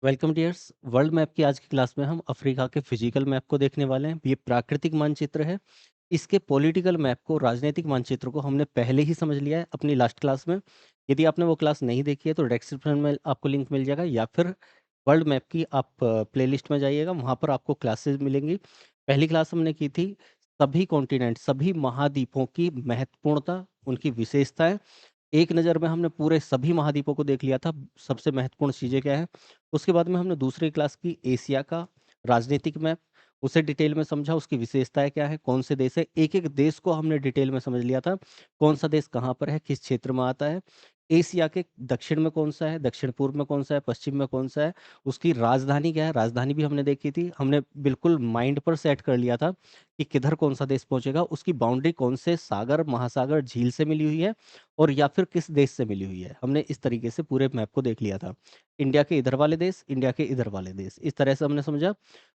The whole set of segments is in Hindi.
Welcome dears. वर्ल्ड मैप की आज की क्लास में हम अफ्रीका के फिजिकल मैप को देखने वाले हैं। ये प्राकृतिक मानचित्र है। इसके पॉलिटिकल मैप को, राजनीतिक मानचित्र को हमने पहले ही समझ लिया है अपनी लास्ट क्लास में। यदि आपने वो क्लास नहीं देखी है तो डिस्क्रिप्शन में आपको लिंक मिल जाएगा, या फिर वर्ल्ड मैप की आप प्लेलिस्ट में जाइएगा, वहाँ पर आपको क्लासेस मिलेंगी। पहली क्लास हमने की थी सभी कॉन्टिनेंट, सभी महाद्वीपों की महत्वपूर्णता, उनकी विशेषताएं। एक नज़र में हमने पूरे सभी महाद्वीपों को देख लिया था, सबसे महत्वपूर्ण चीज़ें क्या हैं। उसके बाद में हमने दूसरी क्लास की एशिया का राजनीतिक मैप, उसे डिटेल में समझा, उसकी विशेषताएं क्या है, कौन से देश है। एक एक देश को हमने डिटेल में समझ लिया था, कौन सा देश कहाँ पर है, किस क्षेत्र में आता है। एशिया के दक्षिण में कौन सा है, दक्षिण पूर्व में कौन सा है, पश्चिम में कौन सा है, उसकी राजधानी क्या है, राजधानी भी हमने देखी थी। हमने बिल्कुल माइंड पर सेट कर लिया था कि किधर कौन सा देश पहुंचेगा, उसकी बाउंड्री कौन से सागर, महासागर, झील से मिली हुई है, और या फिर किस देश से मिली हुई है। हमने इस तरीके से पूरे मैप को देख लिया था। इंडिया के इधर वाले देश, इंडिया के इधर वाले देश, इस तरह से हमने समझा।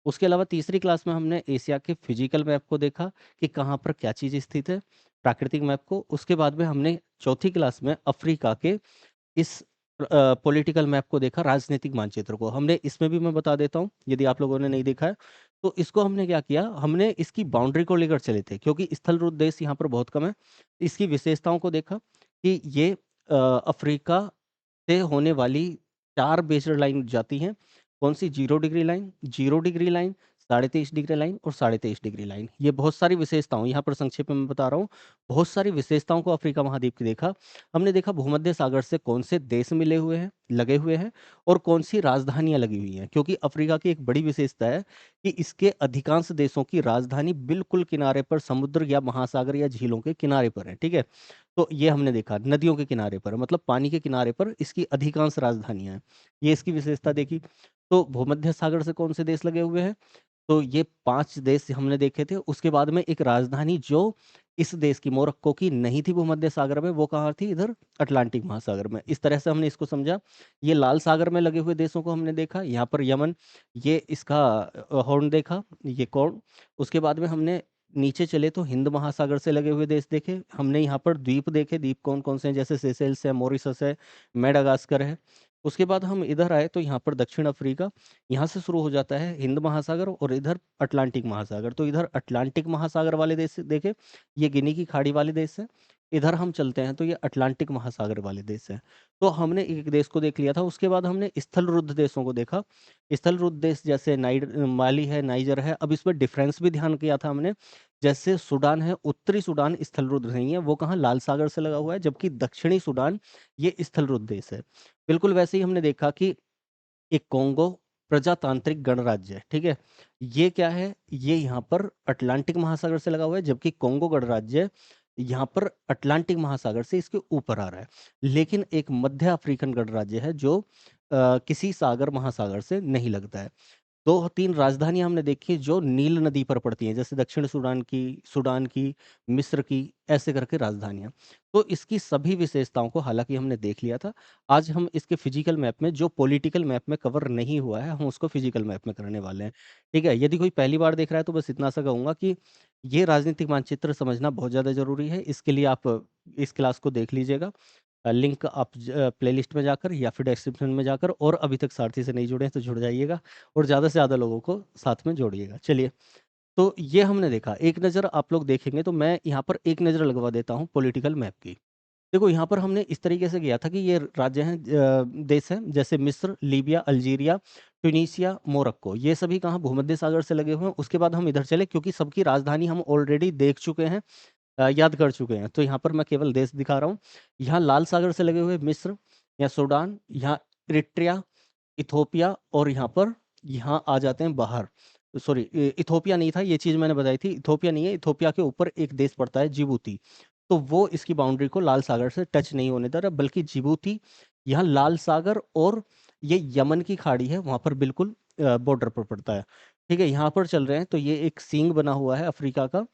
उसके अलावा तीसरी क्लास में हमने एशिया के फिजिकल मैप को देखा कि कहाँ पर क्या चीज़ स्थित है, प्राकृतिक मैप को। उसके बाद में हमने चौथी क्लास में अफ्रीका के इस पॉलिटिकल मैप को देखा, राजनीतिक मानचित्र को। हमने इसमें भी मैं बता देता हूँ यदि आप लोगों ने नहीं देखा है, तो इसको हमने क्या किया, हमने इसकी बाउंड्री को लेकर चले थे, क्योंकि स्थल रुद्ध देश यहाँ पर बहुत कम है। इसकी विशेषताओं को देखा कि ये अफ्रीका से होने वाली 4 बेस्ड लाइन जाती हैं। कौन सी? 0 degree line, 0 degree line, 23.5 degree line और 23.5 डिग्री लाइन। ये बहुत सारी विशेषताओं, यहाँ पर संक्षेप में मैं बता रहा हूँ, बहुत सारी विशेषताओं को अफ्रीका महाद्वीप की देखा। हमने देखा भूमध्य सागर से कौन से देश मिले हुए हैं, लगे हुए हैं, और कौन सी राजधानियां लगी हुई हैं। क्योंकि अफ्रीका की एक बड़ी विशेषता है कि इसके अधिकांश देशों की राजधानी बिल्कुल किनारे पर, समुद्र या महासागर या झीलों के किनारे पर है। ठीक है, तो ये हमने देखा नदियों के किनारे पर, मतलब पानी के किनारे पर इसकी अधिकांश राजधानियां हैं। ये इसकी विशेषता देखी। तो भूमध्य सागर से कौन से देश लगे हुए हैं, तो ये 5 देश हमने देखे थे। उसके बाद में एक राजधानी जो इस देश की, मोरक्को की, नहीं थी भूमध्य सागर में, वो कहाँ थी? इधर अटलांटिक महासागर में। इस तरह से हमने इसको समझा। ये लाल सागर में लगे हुए देशों को हमने देखा, यहाँ पर यमन, ये इसका हॉर्न देखा, ये कौन। उसके बाद में हमने नीचे चले तो हिंद महासागर से लगे हुए देश देखे हमने। यहाँ पर द्वीप देखे, द्वीप कौन कौन से हैं, जैसे सेशेल्स है, मॉरिशस है, मेडागास्कर है। उसके बाद हम इधर आए तो यहाँ पर दक्षिण अफ्रीका, यहाँ से शुरू हो जाता है हिंद महासागर, और इधर अटलांटिक महासागर। तो इधर अटलांटिक महासागर वाले देश देखे, ये गिनी की खाड़ी वाले देश है। इधर हम चलते हैं तो ये अटलांटिक महासागर वाले देश है। तो हमने एक एक देश को देख लिया था। उसके बाद हमने स्थल रुद्ध देशों को देखा। स्थल रुद्ध देश जैसे माली है, नाइजर है। अब इसमें डिफरेंस भी ध्यान किया था हमने। जैसे सूडान है, उत्तरी सूडान स्थल रुद्ध नहीं है, वो कहाँ? लाल सागर से लगा हुआ है। जबकि दक्षिणी सूडान ये स्थल रुद्ध देश है। बिल्कुल वैसे ही हमने देखा कि एक कोंगो प्रजातांत्रिक गणराज्य है। ठीक है, ये क्या है? ये यहाँ पर अटलांटिक महासागर से लगा हुआ है, जबकि कोंगो गणराज्य यहाँ पर अटलांटिक महासागर से इसके ऊपर आ रहा है। लेकिन एक मध्य अफ्रीकन गणराज्य है जो किसी सागर, महासागर से नहीं लगता है। 2-3 राजधानियां हमने देखी जो नील नदी पर पड़ती हैं, जैसे दक्षिण सूडान की, मिस्र की, ऐसे करके राजधानियां। तो इसकी सभी विशेषताओं को हालांकि हमने देख लिया था। आज हम इसके फिजिकल मैप में, जो पॉलिटिकल मैप में कवर नहीं हुआ है, हम उसको फिजिकल मैप में करने वाले हैं। ठीक है, यदि कोई पहली बार देख रहा है तो बस इतना सा कहूंगा कि ये राजनीतिक मानचित्र समझना बहुत ज़्यादा जरूरी है। इसके लिए आप इस क्लास को देख लीजिएगा। लिंक आप प्लेलिस्ट में जाकर या फिर डिस्क्रिप्शन में जाकर, और अभी तक सारथी से नहीं जुड़े हैं तो जुड़ जाइएगा, और ज़्यादा से ज़्यादा लोगों को साथ में जोड़िएगा। चलिए, तो ये हमने देखा। एक नज़र आप लोग देखेंगे तो मैं यहाँ पर एक नज़र लगवा देता हूँ पॉलिटिकल मैप की। देखो, यहाँ पर हमने इस तरीके से किया था कि ये राज्य हैं, देश हैं, जैसे मिस्र, लीबिया, अल्जीरिया, ट्यूनीशिया, मोरक्को, ये सभी कहाँ? भूमध्य सागर से लगे हुए हैं। उसके बाद हम इधर चले, क्योंकि सबकी राजधानी हम ऑलरेडी देख चुके हैं, याद कर चुके हैं, तो यहाँ पर मैं केवल देश दिखा रहा हूँ। यहाँ लाल सागर से लगे हुए मिस्र या सूडान, यहाँ इरिट्रिया, इथोपिया, और यहाँ पर, यहाँ आ जाते हैं बाहर। सॉरी, इथोपिया नहीं था, ये चीज़ मैंने बताई थी। इथोपिया नहीं है, इथोपिया के ऊपर एक देश पड़ता है, जिबूती। तो वो इसकी बाउंड्री को लाल सागर से टच नहीं होने दे रहा, बल्कि जिबूती यहाँ लाल सागर और ये यमन की खाड़ी है, वहाँ पर बिल्कुल बॉर्डर पर पड़ता है। ठीक है, यहाँ पर चल रहे हैं तो ये एक सींग बना हुआ है अफ्रीका का।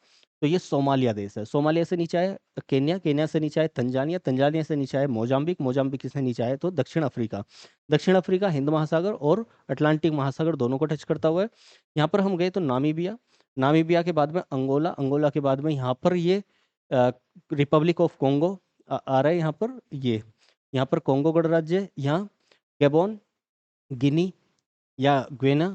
तो ये सोमालिया देश है। सोमालिया से नीचे है केन्या, केन्या से नीचे है तंजानिया, तंजानिया से नीचे है मोजाम्बिक, मोजाम्बिक से नीचे है तो दक्षिण अफ्रीका। दक्षिण अफ्रीका हिंद महासागर और अटलांटिक महासागर दोनों को टच करता हुआ है। यहाँ पर हम गए तो नामीबिया, नामीबिया के बाद में अंगोला, अंगोला के बाद में यहाँ पर ये रिपब्लिक ऑफ कॉन्गो आ रहा है। यहाँ पर ये, यहाँ पर कॉन्गो गणराज्य, यहाँ गैबोन, गिनी, या ग्वेना,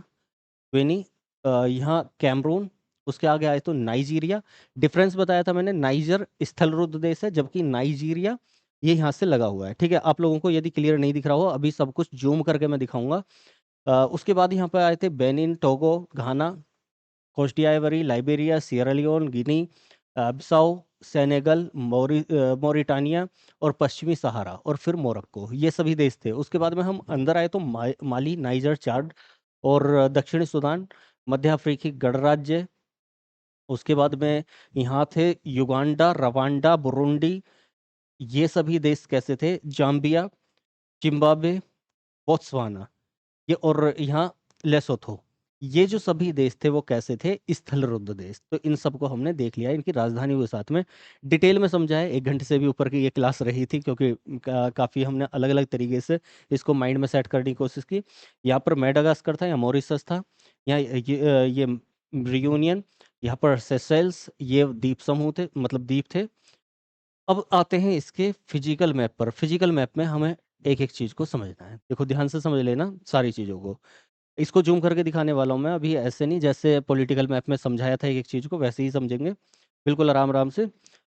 ग्वेनी, यहाँ कैमरून, उसके आगे आए तो नाइजीरिया। डिफरेंस बताया था मैंने, नाइजर स्थल रुद्ध देश है, जबकि नाइजीरिया ये यहाँ से लगा हुआ है। ठीक है, आप लोगों को यदि क्लियर नहीं दिख रहा हो, अभी सब कुछ जूम करके मैं दिखाऊंगा। उसके बाद यहाँ पर आए थे Benin, Togo, Ghana, Coast d'Ivoire, Liberia, Sierra Leone, Guinea, Bissau, Senegal, Mauritania और पश्चिमी सहारा, और फिर मोरक्को। ये सभी देश थे। उसके बाद में हम अंदर आए तो माली, नाइजर, चाड और दक्षिणी सूडान, मध्य अफ्रीकी गणराज्य। उसके बाद में यहाँ थे युगांडा, रवांडा, बुरुंडी। ये सभी देश कैसे थे? जाम्बिया, जिम्बाब्वे, बोत्सवाना, ये और यहाँ लेसोथो। ये जो सभी देश थे वो कैसे थे? स्थल रुद्ध देश। तो इन सबको हमने देख लिया, इनकी राजधानी के साथ में डिटेल में समझा है। 1 घंटे से भी ऊपर की ये क्लास रही थी, क्योंकि काफ़ी हमने अलग अलग तरीके से इसको माइंड में सेट करने की कोशिश की। यहाँ पर मेडागास्कर था, यहाँ मॉरिशस था, यहाँ ये रियूनियन, यहाँ पर सेशेल्स, ये द्वीप समूह थे, मतलब द्वीप थे। अब आते हैं इसके फिजिकल मैप पर। फिजिकल मैप में हमें एक एक चीज़ को समझना है। देखो, ध्यान से समझ लेना सारी चीज़ों को। इसको जूम करके दिखाने वाला हूँ मैं अभी, ऐसे नहीं जैसे पॉलिटिकल मैप में समझाया था एक एक चीज़ को, वैसे ही समझेंगे, बिल्कुल आराम आराम से।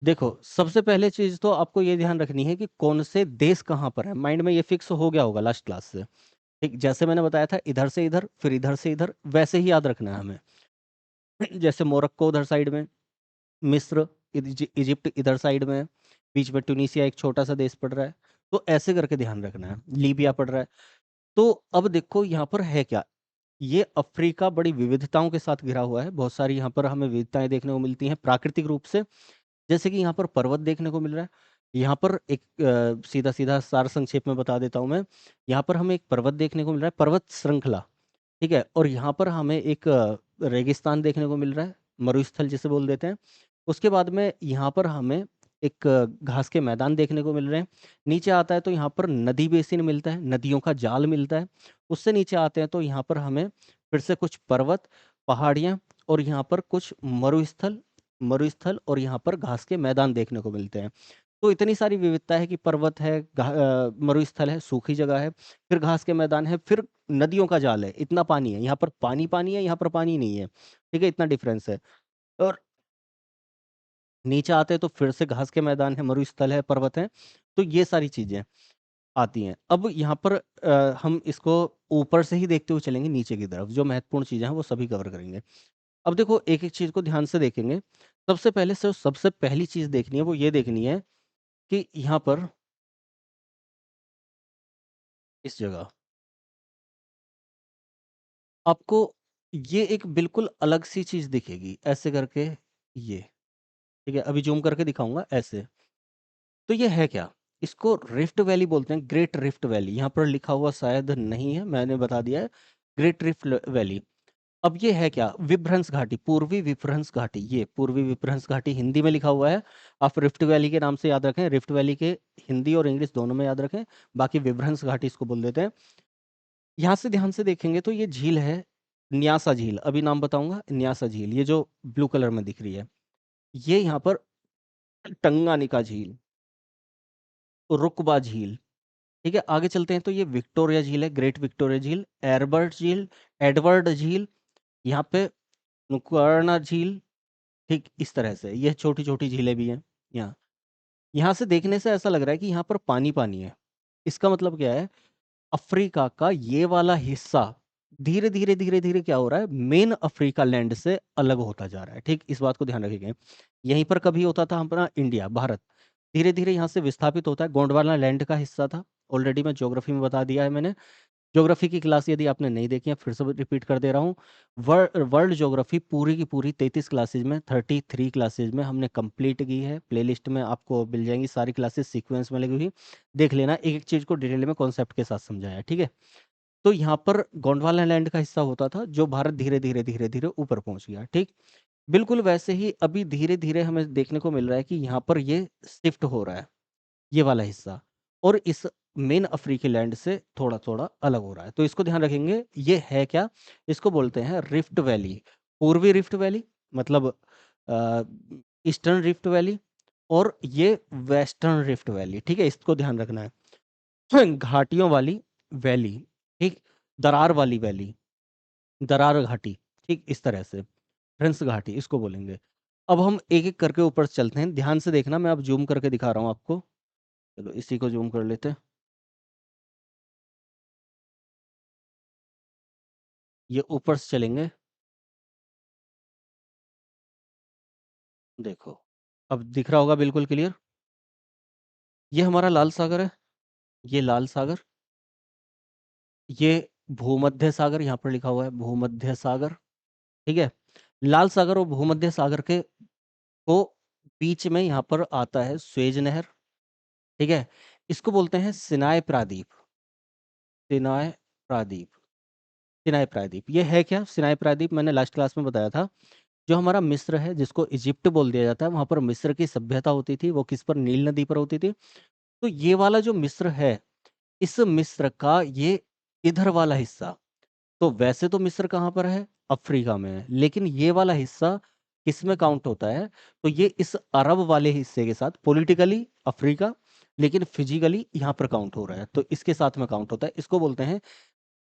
देखो, सबसे पहले चीज़ तो आपको ये ध्यान रखनी है कि कौन से देश कहाँ पर है। माइंड में ये फिक्स हो गया होगा लास्ट क्लास से। ठीक, जैसे मैंने बताया था, इधर से इधर, फिर इधर से इधर, वैसे ही याद रखना है हमें। जैसे मोरक्को उधर साइड में, मिस्र, इजिप्ट इधर साइड में है, बीच में ट्यूनीसिया एक छोटा सा देश पड़ रहा है। तो ऐसे करके ध्यान रखना है। लीबिया पड़ रहा है। तो अब देखो यहाँ पर है क्या। ये अफ्रीका बड़ी विविधताओं के साथ घिरा हुआ है। बहुत सारी यहाँ पर हमें विविधताएं देखने को मिलती हैं प्राकृतिक रूप से। जैसे कि यहाँ पर पर्वत देखने को मिल रहा है। यहाँ पर एक सीधा सीधा सार संक्षेप में बता देता हूँ मैं। यहाँ पर हमें एक पर्वत देखने को मिल रहा है, पर्वत श्रृंखला। ठीक है, और यहाँ पर हमें एक रेगिस्तान देखने को मिल रहा है, मरुस्थल जिसे बोल देते हैं। उसके बाद में यहाँ पर हमें एक घास के मैदान देखने को मिल रहे हैं। नीचे आता है तो यहाँ पर नदी बेसिन मिलता है, नदियों का जाल मिलता है। उससे नीचे आते हैं तो यहाँ पर हमें फिर से कुछ पर्वत, पहाड़ियाँ, और यहाँ पर कुछ मरुस्थल, और यहाँ पर घास के मैदान देखने को मिलते हैं। तो इतनी सारी विविधता है कि पर्वत है, मरुस्थल है, सूखी जगह है, फिर घास के मैदान है, फिर नदियों का जाल है, इतना पानी है। यहाँ पर पानी पानी है, यहाँ पर पानी नहीं है। ठीक है, इतना डिफरेंस है। और नीचे आते हैं तो फिर से घास के मैदान है, मरुस्थल है, पर्वत है। तो ये सारी चीजें आती हैं। अब यहाँ पर हम इसको ऊपर से ही देखते हुए चलेंगे, नीचे की तरफ जो महत्वपूर्ण चीजें हैं वो सभी कवर करेंगे। अब देखो, एक एक चीज को ध्यान से देखेंगे। सबसे पहले से सबसे पहली चीज देखनी है वो ये देखनी है कि यहाँ पर इस जगह आपको ये एक बिल्कुल अलग सी चीज दिखेगी, ऐसे करके ये। ठीक है, अभी जूम करके दिखाऊंगा ऐसे। तो ये है क्या? इसको रिफ्ट वैली बोलते हैं, ग्रेट रिफ्ट वैली। यहाँ पर लिखा हुआ शायद नहीं है, मैंने बता दिया है, ग्रेट रिफ्ट वैली। अब ये है क्या? विभ्रंश घाटी, पूर्वी विभ्रंश घाटी। ये पूर्वी विभ्रंश घाटी हिंदी में लिखा हुआ है, आप रिफ्ट वैली के नाम से याद रखें। रिफ्ट वैली के हिंदी और इंग्लिश दोनों में याद रखें, बाकी विभ्रंश घाटी इसको बोल देते हैं। यहाँ से ध्यान से देखेंगे तो ये झील है, न्यासा झील। अभी नाम बताऊंगा, न्यासा झील, ये जो ब्लू कलर में दिख रही है, ये यहाँ पर टंगानिका झील, रुकबा झील। ठीक है, आगे चलते हैं तो ये विक्टोरिया झील है, ग्रेट विक्टोरिया झील, एडवर्ड झील, एडवर्ड झील, यहाँ पे नुकर्णा झील। ठीक इस तरह से ये छोटी छोटी झीलें भी हैं यहाँ। यहाँ से देखने से ऐसा लग रहा है कि यहाँ पर पानी पानी है। इसका मतलब क्या है? अफ्रीका का ये वाला हिस्सा धीरे धीरे धीरे धीरे क्या हो रहा है? मेन अफ्रीका लैंड से अलग होता जा रहा है। ठीक, इस बात को ध्यान रखेंगे। यहीं पर कभी होता था हमारा इंडिया, भारत, धीरे धीरे यहाँ से विस्थापित होता है। गोंडवाना लैंड का हिस्सा था, ऑलरेडी मैं ज्योग्राफी में बता दिया है मैंने। ज्योग्राफी की क्लास यदि आपने नहीं देखी है, फिर से रिपीट कर दे रहा हूँ। वर्ल्ड ज्योग्राफी पूरी की पूरी 33 क्लासेज में, 33 क्लासेज में हमने कंप्लीट की है। प्लेलिस्ट में आपको मिल जाएंगी सारी क्लासेस, सीक्वेंस में लगी हुई। देख लेना, एक एक चीज़ को डिटेल में कॉन्सेप्ट के साथ समझाया है। ठीक है, तो यहाँ पर गोंडवाना लैंड का हिस्सा होता था, जो भारत धीरे धीरे धीरे धीरे ऊपर पहुंच गया। ठीक, बिल्कुल वैसे ही अभी धीरे धीरे हमें देखने को मिल रहा है कि यहाँ पर ये शिफ्ट हो रहा है, ये वाला हिस्सा, और इस मेन अफ्रीकी लैंड से थोड़ा थोड़ा अलग हो रहा है। तो इसको ध्यान रखेंगे। ये है क्या? इसको बोलते हैं रिफ्ट वैली। पूर्वी रिफ्ट वैली, मतलब ईस्टर्न रिफ्ट वैली, और ये वेस्टर्न रिफ्ट वैली। ठीक है, इसको ध्यान रखना है। घाटियों वाली वैली। ठीक, दरार वाली वैली, दरार घाटी, ठीक इस तरह से, फ्रेंस घाटी इसको बोलेंगे। अब हम एक एक करके ऊपर से चलते हैं, ध्यान से देखना, मैं अब जूम करके दिखा रहा हूँ आपको। चलो इसी को जूम कर लेते हैं। ये ऊपर से चलेंगे, देखो अब दिख रहा होगा बिल्कुल क्लियर। ये हमारा लाल सागर है, ये लाल सागर, ये भूमध्य सागर, यहाँ पर लिखा हुआ है भूमध्य सागर, ठीक है। लाल सागर और भूमध्य सागर के को बीच में यहाँ पर आता है स्वेज नहर, ठीक है। इसको बोलते हैं सिनाई प्रायद्वीप, सिनाई प्रायद्वीप, सिनाई प्रायद्वीप। ये है क्या सिनाई प्रायद्वीप? मैंने लास्ट क्लास में बताया था, जो हमारा मिस्र है जिसको इजिप्ट बोल दिया जाता है, वहां पर मिस्र की सभ्यता होती थी, वो किस पर, नील नदी पर होती थी। तो ये वाला जो मिस्र है, इस मिस्र का ये इधर वाला हिस्सा, तो वैसे तो मिस्र कहाँ पर है, अफ्रीका में है, लेकिन ये वाला हिस्सा किस में काउंट होता है, तो ये इस अरब वाले हिस्से के साथ पॉलिटिकली अफ्रीका, लेकिन फिजिकली यहाँ पर काउंट हो रहा है, तो इसके साथ में काउंट होता है, इसको बोलते हैं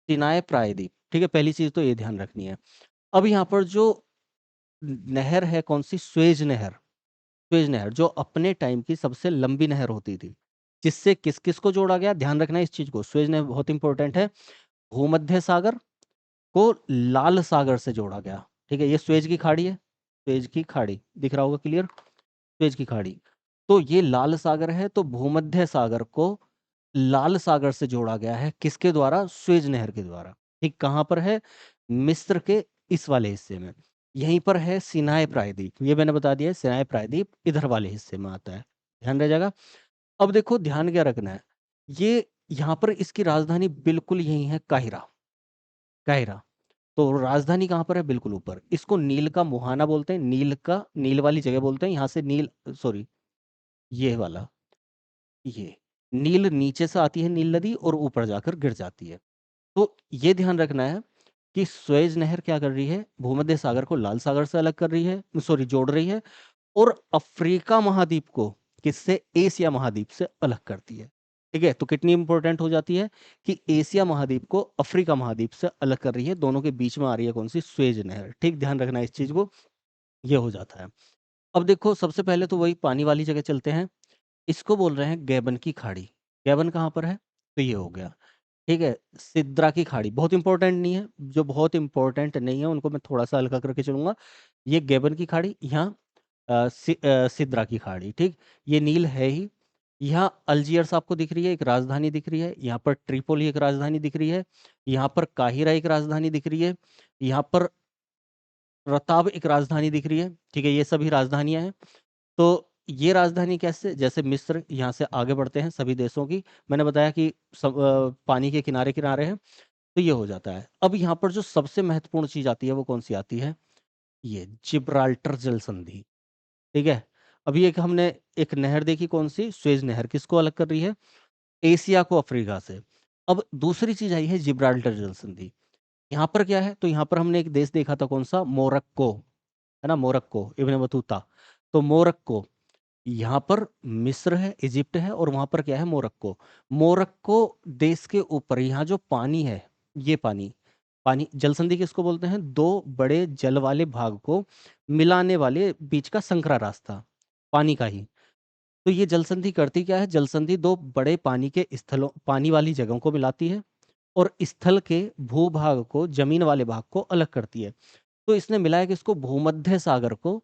सिनाई प्रायद्वीप, ठीक है। पहली चीज तो ये ध्यान रखनी है। अब यहाँ पर जो नहर है, कौन सी, स्वेज नहर, स्वेज नहर जो अपने टाइम की सबसे लंबी नहर होती थी, जिससे किस किस को जोड़ा गया, ध्यान रखना है इस चीज को, स्वेज नहर बहुत इंपॉर्टेंट है। भूमध्य सागर को लाल सागर से जोड़ा गया, ठीक है। ये स्वेज की खाड़ी है, स्वेज की खाड़ी दिख रहा होगा क्लियर, स्वेज की खाड़ी। तो ये लाल सागर है, तो भूमध्य सागर को लाल सागर से जोड़ा गया है, किसके द्वारा, स्वेज नहर के द्वारा, ठीक। कहाँ पर है, मिस्र के इस वाले हिस्से में। यहीं पर है सिनाई प्रायद्वीप, ये मैंने बता दिया है, सिनाई प्रायद्वीप इधर वाले हिस्से में आता है, ध्यान रह जाएगा। अब देखो ध्यान क्या रखना है, ये यहाँ पर इसकी राजधानी बिल्कुल यही है, काहिरा, काहिरा। तो राजधानी कहाँ पर है, बिल्कुल ऊपर, इसको नील का मुहाना बोलते हैं, नील का, नील वाली जगह बोलते हैं, यहाँ से नील, सॉरी, ये वाला, ये नील नीचे से आती है नील नदी और ऊपर जाकर गिर जाती है। तो ये ध्यान रखना है कि स्वेज नहर क्या कर रही है, भूमध्य सागर को लाल सागर से अलग कर रही है, सॉरी जोड़ रही है, और अफ्रीका महाद्वीप को किससे, एशिया महाद्वीप से अलग करती है, ठीक है। तो कितनी इंपॉर्टेंट हो जाती है कि एशिया महाद्वीप को अफ्रीका महाद्वीप से अलग कर रही है, दोनों के बीच में आ रही है कौन सी, स्वेज नहर, ठीक। ध्यान रखना है इस चीज को, ये हो जाता है। अब देखो सबसे पहले तो वही पानी वाली जगह चलते हैं, इसको बोल रहे हैं गैबन की खाड़ी। गैबन कहाँ पर है, तो ये हो गया, ठीक है। सिद्रा की खाड़ी बहुत इंपॉर्टेंट नहीं है, जो बहुत इंपॉर्टेंट नहीं है उनको मैं थोड़ा सा हल्का करके चलूंगा। ये गैबन की खाड़ी, यहाँ सिद्रा की खाड़ी, ठीक। ये नील है ही। यहाँ अल्जियर्स आपको दिख रही है, एक राजधानी दिख रही है, यहाँ पर ट्रिपोली एक राजधानी दिख रही है, यहाँ पर काहिरा एक राजधानी दिख रही है, यहाँ पर रताब एक राजधानी दिख रही है, ठीक है। ये सभी राजधानियां हैं। तो ये राजधानी कैसे, जैसे मिस्र, यहाँ से आगे बढ़ते हैं सभी देशों की, मैंने बताया कि सब पानी के किनारे किनारे हैं, तो ये हो जाता है। अब यहाँ पर जो सबसे महत्वपूर्ण चीज आती है वो कौन सी आती है, ये जिब्राल्टर जल संधि, ठीक है। अभी एक हमने एक नहर देखी, कौन सी, स्वेज नहर, किसको अलग कर रही है, एशिया को अफ्रीका से। अब दूसरी चीज आई है जिब्राल्टर जल संधि। यहाँ पर क्या है, तो यहाँ पर हमने एक देश देखा था, कौन सा, मोरक्को, है ना, मोरक्को, इब्न बतूता। तो मोरक्को, यहाँ पर मिस्र है, इजिप्ट है, और वहां पर क्या है, मोरक्को। मोरक्को देश के ऊपर यहाँ जो पानी है, ये पानी, पानी जल संधि किसको बोलते हैं, दो बड़े जल वाले भाग को मिलाने वाले बीच का संकरा रास्ता, पानी का ही। तो ये जल संधि करती क्या है, जल संधि दो बड़े पानी के स्थलों, पानी वाली जगहों को मिलाती है, और स्थल के भूभाग को, जमीन वाले भाग को अलग करती है। तो इसने मिलाया कि इसको भूमध्य सागर को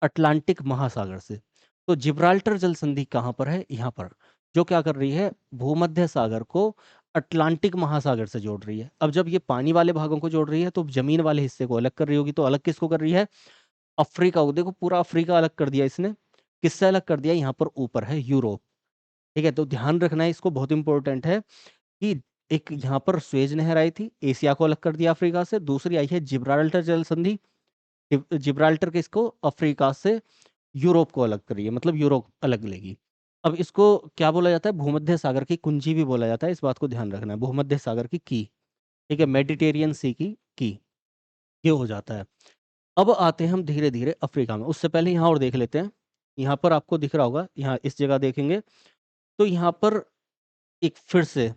अटलांटिक महासागर से। तो जिब्राल्टर जल संधि कहाँ पर है, यहाँ पर, जो क्या कर रही है, भूमध्य सागर को अटलांटिक महासागर से जोड़ रही है। अब जब ये पानी वाले भागों को जोड़ रही है, तो जमीन वाले हिस्से को अलग कर रही होगी, तो अलग किसको कर रही है, अफ्रीका को। देखो पूरा अफ्रीका अलग कर दिया इसने, किससे अलग कर दिया, यहाँ पर ऊपर है यूरोप, ठीक है। तो ध्यान रखना है इसको, बहुत इंपॉर्टेंट है कि एक यहाँ पर स्वेज नहर आई थी, एशिया को अलग कर दिया अफ्रीका से, दूसरी आई है जिब्राल्टर जल संधि, जिब्राल्टर के इसको अफ्रीका से यूरोप को अलग करिए, मतलब यूरोप अलग लेगी। अब इसको क्या बोला जाता है, भूमध्य सागर की कुंजी भी बोला जाता है, इस बात को ध्यान रखना है, भूमध्य सागर की, ठीक है, मेडिटेरियन सी की, ये हो जाता है। अब आते हैं हम धीरे धीरे अफ्रीका में, उससे पहले यहाँ और देख लेते हैं। यहाँ पर आपको दिख रहा होगा, यहाँ इस जगह देखेंगे तो यहाँ पर एक फिर से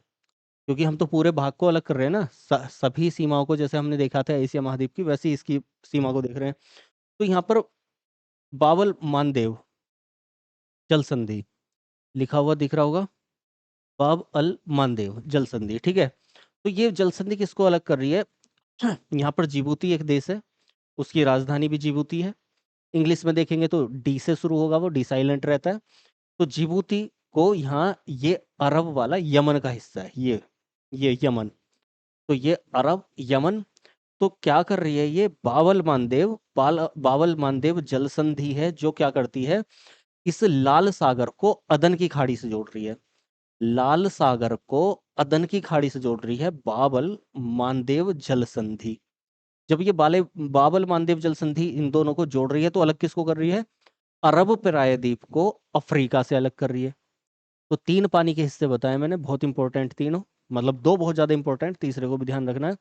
क्योंकि हम तो पूरे भाग को अलग कर रहे हैं ना, सभी सीमाओं को, जैसे हमने देखा था एशिया महाद्वीप की, वैसे ही इसकी सीमा को देख रहे हैं। तो यहाँ पर बाबल मानदेव जल संधि लिखा हुआ दिख रहा होगा, बाब अल मानदेव जल संधि, ठीक है। तो ये जल संधि किसको अलग कर रही है? यहाँ पर जिबूती एक देश है, उसकी राजधानी भी जिबूती है। इंग्लिश में देखेंगे तो डी से शुरू होगा, वो डी साइलेंट रहता है। तो जिबूती को यहाँ, ये अरब वाला यमन का हिस्सा है, ये यमन। तो ये अरब यमन, तो क्या कर रही है ये बावल मानदेव जल संधि है, जो क्या करती है, इस लाल सागर को अदन की खाड़ी से जोड़ रही है। लाल सागर को अदन की खाड़ी से जोड़ रही है बाबल मानदेव जल संधि। जब ये बाबल मानदेव जल संधि इन दोनों को जोड़ रही है, तो अलग किसको कर रही है? अरब प्रायद्वीप को अफ्रीका से अलग कर रही है। तो 3 पानी के हिस्से बताए मैंने, बहुत इंपॉर्टेंट तीनों, मतलब 2 बहुत ज्यादा इंपॉर्टेंट, तीसरे को भी ध्यान रखना है।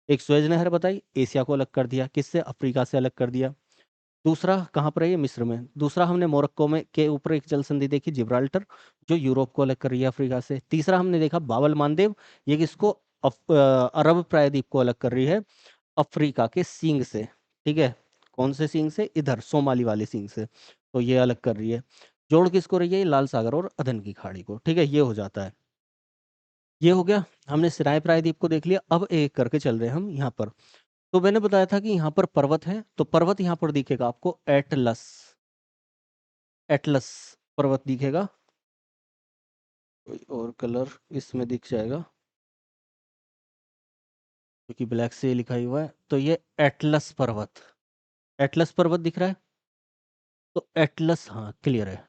एक सुएज नहर बताई, एशिया को अलग कर दिया, किससे? अफ्रीका से अलग कर दिया। दूसरा कहाँ पर है? ये मिस्र में। दूसरा हमने मोरक्को में के ऊपर एक जल संधि देखी, जिब्राल्टर, जो यूरोप को अलग कर रही है अफ्रीका से। तीसरा हमने देखा बाबल मानदेव, ये किसको? अरब प्रायद्वीप को अलग कर रही है अफ्रीका के सींग से, ठीक है। कौन से सींग से? इधर सोमाली वाले सींग से। तो ये अलग कर रही है। जोड़ किसको रही है? ये लाल सागर और अदन की खाड़ी को, ठीक है। ये हो जाता है। ये हो गया, हमने सिराय प्रायद्वीप को देख लिया। अब एक करके चल रहे हैं हम यहाँ पर। तो मैंने बताया था कि यहाँ पर पर्वत है, तो पर्वत यहाँ पर दिखेगा आपको एटलस, एटलस पर्वत दिखेगा। कोई और कलर इसमें दिख जाएगा, क्योंकि ब्लैक से लिखा ही हुआ है। तो ये एटलस पर्वत, एटलस पर्वत दिख रहा है। तो एटलस, हाँ क्लियर है।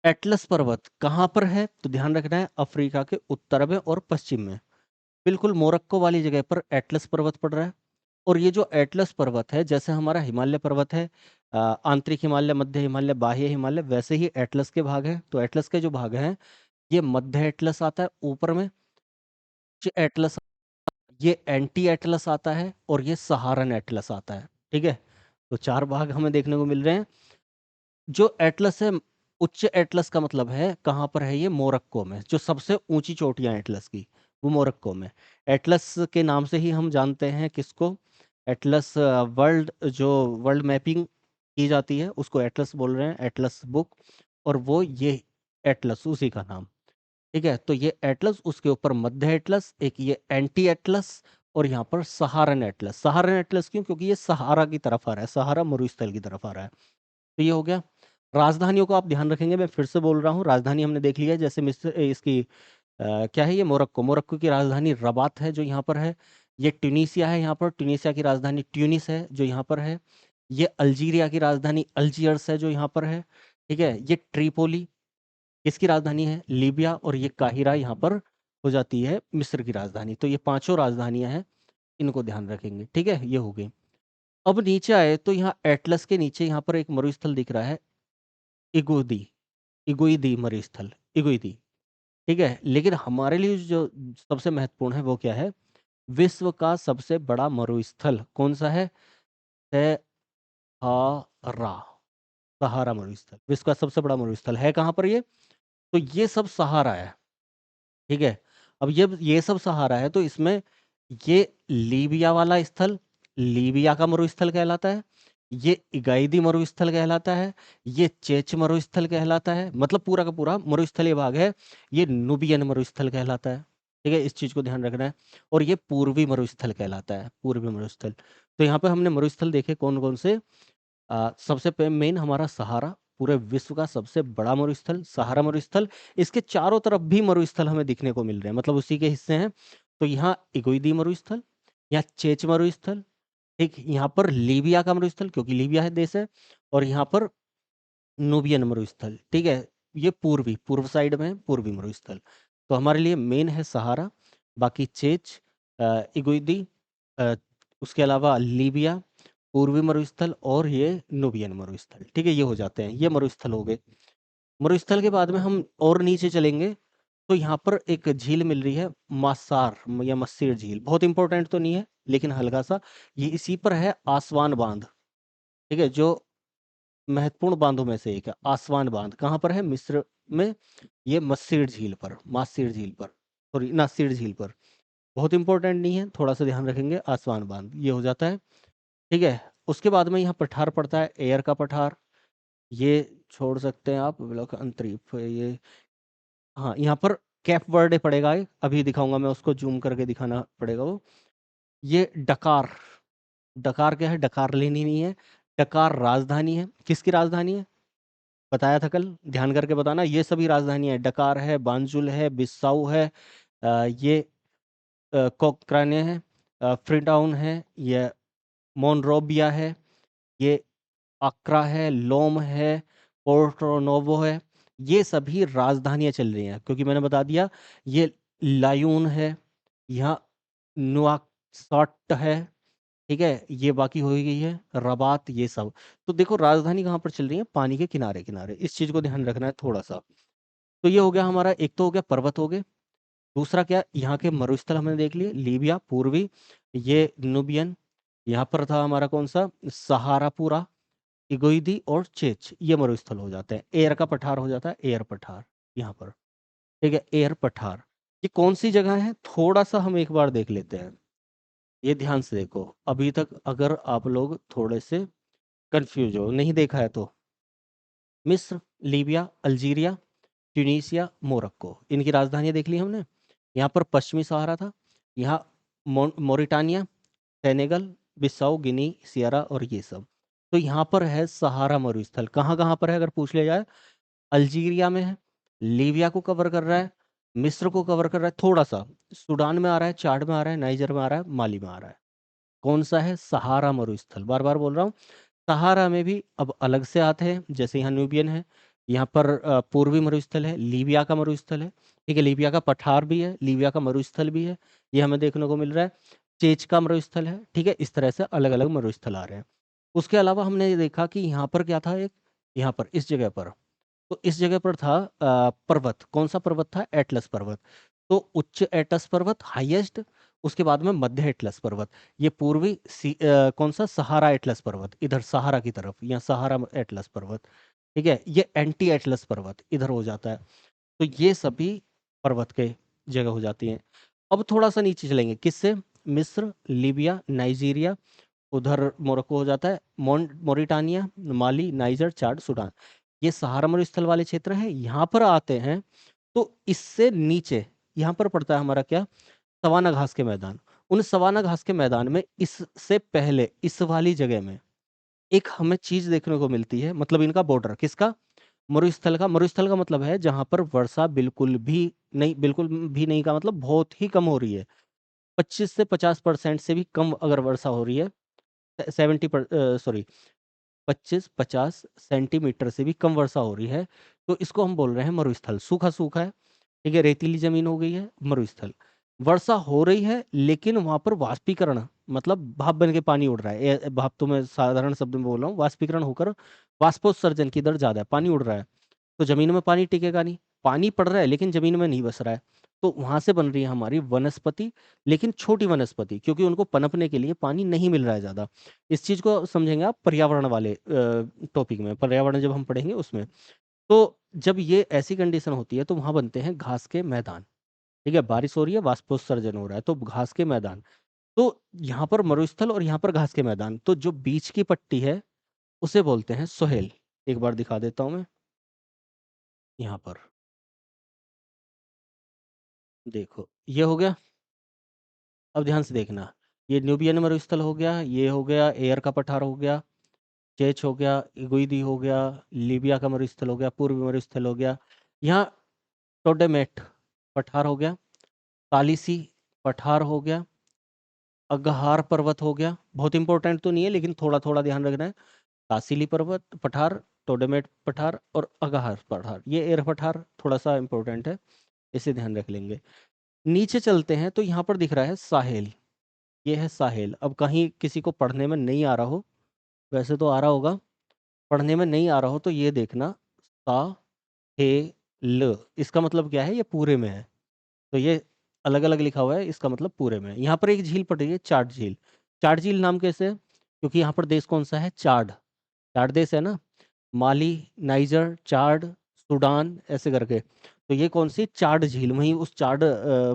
एटलस पर्वत कहाँ पर है? तो ध्यान रखना है, अफ्रीका के उत्तर में और पश्चिम में, बिल्कुल मोरक्को वाली जगह पर एटलस पर्वत पड़ रहा है। और ये जो एटलस पर्वत है, जैसे हमारा हिमालय पर्वत है, आंतरिक हिमालय, मध्य हिमालय, बाह्य हिमालय, वैसे ही एटलस के भाग हैं। तो एटलस के जो भाग हैं, ये मध्य एटलस आता है ऊपर में, ये एटलस, ये एंटी एटलस आता है, और ये सहारन एटलस आता है, ठीक है। तो 4 भाग हमें देखने को मिल रहे हैं। जो एटलस है, उच्च एटलस का मतलब है कहाँ पर है? ये मोरक्को में। जो सबसे ऊंची चोटियां एटलस की, वो मोरक्को में। एटलस के नाम से ही हम जानते हैं किसको? एटलस, वर्ल्ड, जो वर्ल्ड मैपिंग की जाती है उसको एटलस बोल रहे हैं, एटलस बुक। और वो ये एटलस उसी का नाम, ठीक है। तो ये एटलस, उसके ऊपर मध्य एटलस, एक ये एंटी एटलस, और यहाँ पर सहारन एटलस। सहारन एटलस क्यों? क्योंकि ये सहारा की तरफ आ रहा है, सहारा मरुस्थल की तरफ आ रहा है। तो ये हो गया। राजधानियों को आप ध्यान रखेंगे, मैं फिर से बोल रहा हूँ, राजधानी हमने देख लिया है। जैसे मिस्र, इसकी क्या है? ये मोरक्को, मोरक्को की राजधानी रबात है, जो यहाँ पर है। ये ट्यूनीसिया है, यहाँ पर ट्यूनीसिया की राजधानी ट्यूनिस है, जो यहाँ पर है। ये अल्जीरिया की राजधानी अल्जियर्स है, जो यहाँ पर है, ठीक है। ये ट्रिपोली किसकी राजधानी है? लीबिया। और ये काहिरा यहाँ पर हो जाती है मिस्र की राजधानी। तो ये 5 राजधानियां हैं, इनको ध्यान रखेंगे, ठीक है। ये हो गई। अब नीचे आए तो यहाँ एटलस के नीचे यहाँ पर एक मरुस्थल दिख रहा है, इगुदी, इगुइदी मरुस्थल, इगुइदी, ठीक है। लेकिन हमारे लिए जो सबसे महत्वपूर्ण है वो क्या है? विश्व का सबसे बड़ा मरुस्थल कौन सा है? सहारा, सहारा मरुस्थल विश्व का सबसे बड़ा मरुस्थल है। कहाँ पर ये? तो ये सब सहारा है, ठीक है। अब ये सब सहारा है, तो इसमें ये लीबिया वाला स्थल लीबिया का मरुस्थल कहलाता है, ये इगाइदी मरुस्थल कहलाता है, ये चेच मरुस्थल कहलाता है, मतलब पूरा का पूरा मरुस्थलीय भाग है, ये नुबियन मरुस्थल कहलाता है, ठीक है। इस चीज को ध्यान रखना है। और ये पूर्वी मरुस्थल कहलाता है, पूर्वी मरुस्थल। तो यहाँ पे हमने मरुस्थल देखे कौन कौन से। सबसे मेन हमारा सहारा, पूरे विश्व का सबसे बड़ा मरुस्थल सहारा मरुस्थल। इसके चारों तरफ भी मरुस्थल हमें दिखने को मिल रहे हैं, मतलब उसी के हिस्से हैं। तो यहाँ इगोइदी मरुस्थल, यहाँ चेच मरुस्थल, ठीक, यहाँ पर लीबिया का मरुस्थल, क्योंकि लीबिया है देश है। और यहाँ पर नूबियन मरुस्थल, ठीक है। ये पूर्व साइड में है, पूर्वी मरुस्थल। तो हमारे लिए मेन है सहारा, बाकी चेच, इगुइदी, अ, उसके अलावा लीबिया, पूर्वी मरुस्थल, और ये नूबियन मरुस्थल, ठीक है। ये हो जाते हैं, ये मरुस्थल हो गए। मरुस्थल के बाद में हम और नीचे चलेंगे, तो यहाँ पर एक झील मिल रही है, मासार या मस्सीर झील। बहुत इंपॉर्टेंट तो नहीं है, लेकिन हल्का सा। ये इसी पर है आसवान बांध, ठीक है, जो महत्वपूर्ण बांधों में से एक है। आसवान बांध कहाँ पर है? मिस्र में। ये मस्सीर झील पर, मासीर झील पर। सॉरी नासिर झील पर। बहुत इंपॉर्टेंट नहीं है, थोड़ा सा ध्यान रखेंगे। आसवान बांध ये हो जाता है, ठीक है। उसके बाद में यहाँ पठार पड़ता है, एयर का पठार, ये छोड़ सकते हैं आप, ब्लॉक अंतरीप ये। हाँ, यहाँ पर कैप वर्डे पड़ेगा, अभी दिखाऊंगा मैं, उसको जूम करके दिखाना पड़ेगा वो। ये डकार, डकार क्या है? डकार लेनी नहीं है, डकार राजधानी है। किसकी राजधानी है? बताया था कल, ध्यान करके बताना। ये सभी राजधानी है, डकार है, बांजुल है, बिस्साऊ है, ये कोक्राने है, फ्रीटाउन है, ये मोनरोबिया है, ये आक्रा है, लोम है, पोर्टो नोवो है। ये सभी राजधानियां चल रही हैं, क्योंकि मैंने बता दिया ये लायून है, यहाँ नुआकसॉट है, ठीक है। ये बाकी हो ही गई है, रबात, ये सब। तो देखो राजधानी कहाँ पर चल रही है? पानी के किनारे किनारे, इस चीज को ध्यान रखना है थोड़ा सा। तो ये हो गया हमारा, एक तो हो गया पर्वत हो गए। दूसरा क्या, यहाँ के मरुस्थल हमने देख लिए, लीबिया पूर्वी, ये नुबियन, यहाँ पर था हमारा कौन सा, सहारा पूरा, इगोइदी और चेच, ये मरुस्थल हो जाते हैं। एयर का पठार हो जाता है, एयर पठार यहाँ पर, ठीक है। एयर पठार ये कौन सी जगह है, थोड़ा सा हम एक बार देख लेते हैं। ये ध्यान से देखो, अभी तक अगर आप लोग थोड़े से कंफ्यूज हो, नहीं देखा है तो, मिस्र, लीबिया, अल्जीरिया, ट्यूनीसिया, मोरक्को, इनकी राजधानियां देख ली हमने। यहाँ पर पश्चिमी सहारा था, यहाँ मोरिटानिया, सेनेगल, बिसाऊ, गिनी, सियरा और ये सब। तो यहाँ पर है सहारा मरुस्थल। कहाँ कहाँ पर है अगर पूछ लिया जाए? अल्जीरिया में है, लीबिया को कवर कर रहा है, मिस्र को कवर कर रहा है, थोड़ा सा सूडान में आ रहा है, चाड में आ रहा है, नाइजर में आ रहा है, माली में आ रहा है। कौन सा है? सहारा मरुस्थल, बार बार बोल रहा हूँ। सहारा में भी अब अलग से आते हैं, जैसे यहाँ न्यूबियन है, यहाँ पर पूर्वी मरुस्थल है, लीबिया का मरुस्थल है, ठीक है। लीबिया का पठार भी है, लीबिया का मरुस्थल भी है, ये हमें देखने को मिल रहा है। चेच का मरुस्थल है, ठीक है। इस तरह से अलग अलग मरुस्थल आ रहे हैं। उसके अलावा हमने ये देखा कि यहाँ पर क्या था, एक यहाँ पर इस जगह पर, तो इस जगह पर था पर्वत। कौन सा पर्वत था? एटलस पर्वत। तो उच्च एटलस पर्वत हाईएस्ट, उसके बाद में मध्य एटलस पर्वत, ये पूर्वी कौन सा, सहारा एटलस पर्वत, इधर सहारा की तरफ, यहाँ सहारा एटलस पर्वत, ठीक है। ये एंटी एटलस पर्वत इधर हो जाता है। तो ये सभी पर्वत के जगह हो जाती हैं। अब थोड़ा सा नीचे चलेंगे, किससे? मिस्र, लीबिया, नाइजीरिया, उधर मोरक्को हो जाता है, मोरिटानिया, माली, नाइजर, चाड, सूडान, ये सहारा मरुस्थल वाले क्षेत्र हैं। यहाँ पर आते हैं तो इससे नीचे यहाँ पर पड़ता है हमारा क्या, सवाना घास के मैदान। उन सवाना घास के मैदान में इससे पहले इस वाली जगह में एक हमें चीज देखने को मिलती है, मतलब इनका बॉर्डर किसका, मरुस्थल का। मरुस्थल का मतलब है जहां पर वर्षा बिल्कुल भी नहीं, बिल्कुल भी नहीं का मतलब बहुत ही कम हो रही है, 25 से 50% से भी कम अगर वर्षा हो रही है, 70 सॉरी 25-50 सेंटीमीटर से भी कम वर्षा हो रही है, तो इसको हम बोल रहे हैं मरुस्थल। सूखा सूखा है, ठीक है, रेतीली जमीन हो गई है, मरुस्थल। वर्षा हो रही है लेकिन वहां पर वाष्पीकरण, मतलब भाप बन के पानी उड़ रहा है, भाप तो मैं साधारण शब्द में बोल रहा हूँ, वाष्पीकरण होकर वाष्पोत्सर्जन की दर ज्यादा है, पानी उड़ रहा है, तो जमीन में पानी टिकेगा नहीं। पानी पड़ रहा है लेकिन जमीन में नहीं बस रहा है, तो वहां से बन रही है हमारी वनस्पति, लेकिन छोटी वनस्पति, क्योंकि उनको पनपने के लिए पानी नहीं मिल रहा है ज्यादा। इस चीज को समझेंगे आप पर्यावरण वाले टॉपिक में, पर्यावरण जब हम पढ़ेंगे उसमें। तो जब ये ऐसी कंडीशन होती है तो वहां बनते हैं घास के मैदान, ठीक है। बारिश हो रही है, वाष्पोत्सर्जन हो रहा है, तो घास के मैदान। तो यहाँ पर मरुस्थल और यहाँ पर घास के मैदान, तो जो बीच की पट्टी है उसे बोलते हैं सोहेल। एक बार दिखा देता हूं मैं, यहाँ पर देखो ये हो गया। अब ध्यान से देखना, ये न्यूबियन मरुस्थल हो गया, ये हो गया एयर का पठार हो गया, चेच हो गया, इगुइदी हो गया, लीबिया का मरुस्थल हो गया, पूर्वी मरुस्थल हो गया, यहाँ टोडेमेट पठार हो गया, तालिसी पठार हो गया, अगहार पर्वत हो गया। बहुत इंपॉर्टेंट तो नहीं है लेकिन थोड़ा थोड़ा ध्यान रखना है। तासीली पर्वत पठार, टोडेमेट पठार और अगहार पठार, ये एयर पठार थोड़ा सा इंपॉर्टेंट है, इसे ध्यान रख लेंगे। नीचे चलते हैं तो यहाँ पर दिख रहा है साहेल, ये है साहेल। अब कहीं किसी को पढ़ने में नहीं आ रहा हो, वैसे तो आ रहा होगा, पढ़ने में नहीं आ रहा हो तो ये देखना, सा हे ल, इसका मतलब क्या है, ये पूरे में है, तो ये अलग अलग लिखा हुआ है, इसका मतलब पूरे में है। यहाँ पर एक झील पड़ रही है, चाड झील। चाड झील नाम कैसे है? क्योंकि यहाँ पर देश कौन सा है, चाड, चाड देश है ना, माली, नाइजर, चाड, सूडान, ऐसे करके। तो ये कौन सी, चाड झील, वहीं उस चाड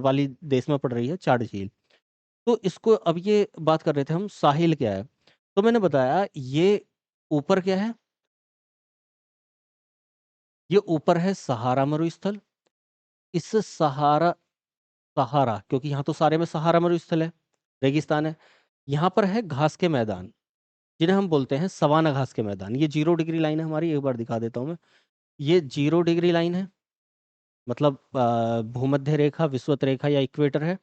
वाली देश में पड़ रही है चाड झील। तो इसको अब ये बात कर रहे थे हम, साहिल क्या है। तो मैंने बताया ये ऊपर क्या है, ये ऊपर है सहारा मरुस्थल। इस सहारा, सहारा क्योंकि यहाँ तो सारे में सहारा मरुस्थल है, रेगिस्तान है। यहाँ पर है घास के मैदान, जिन्हें हम बोलते हैं सवाना घास के मैदान। ये 0 डिग्री लाइन है हमारी, एक बार दिखा देता हूँ मैं। ये 0 डिग्री लाइन है, मतलब भूमध्य रेखा, विषुवत रेखा या इक्वेटर है।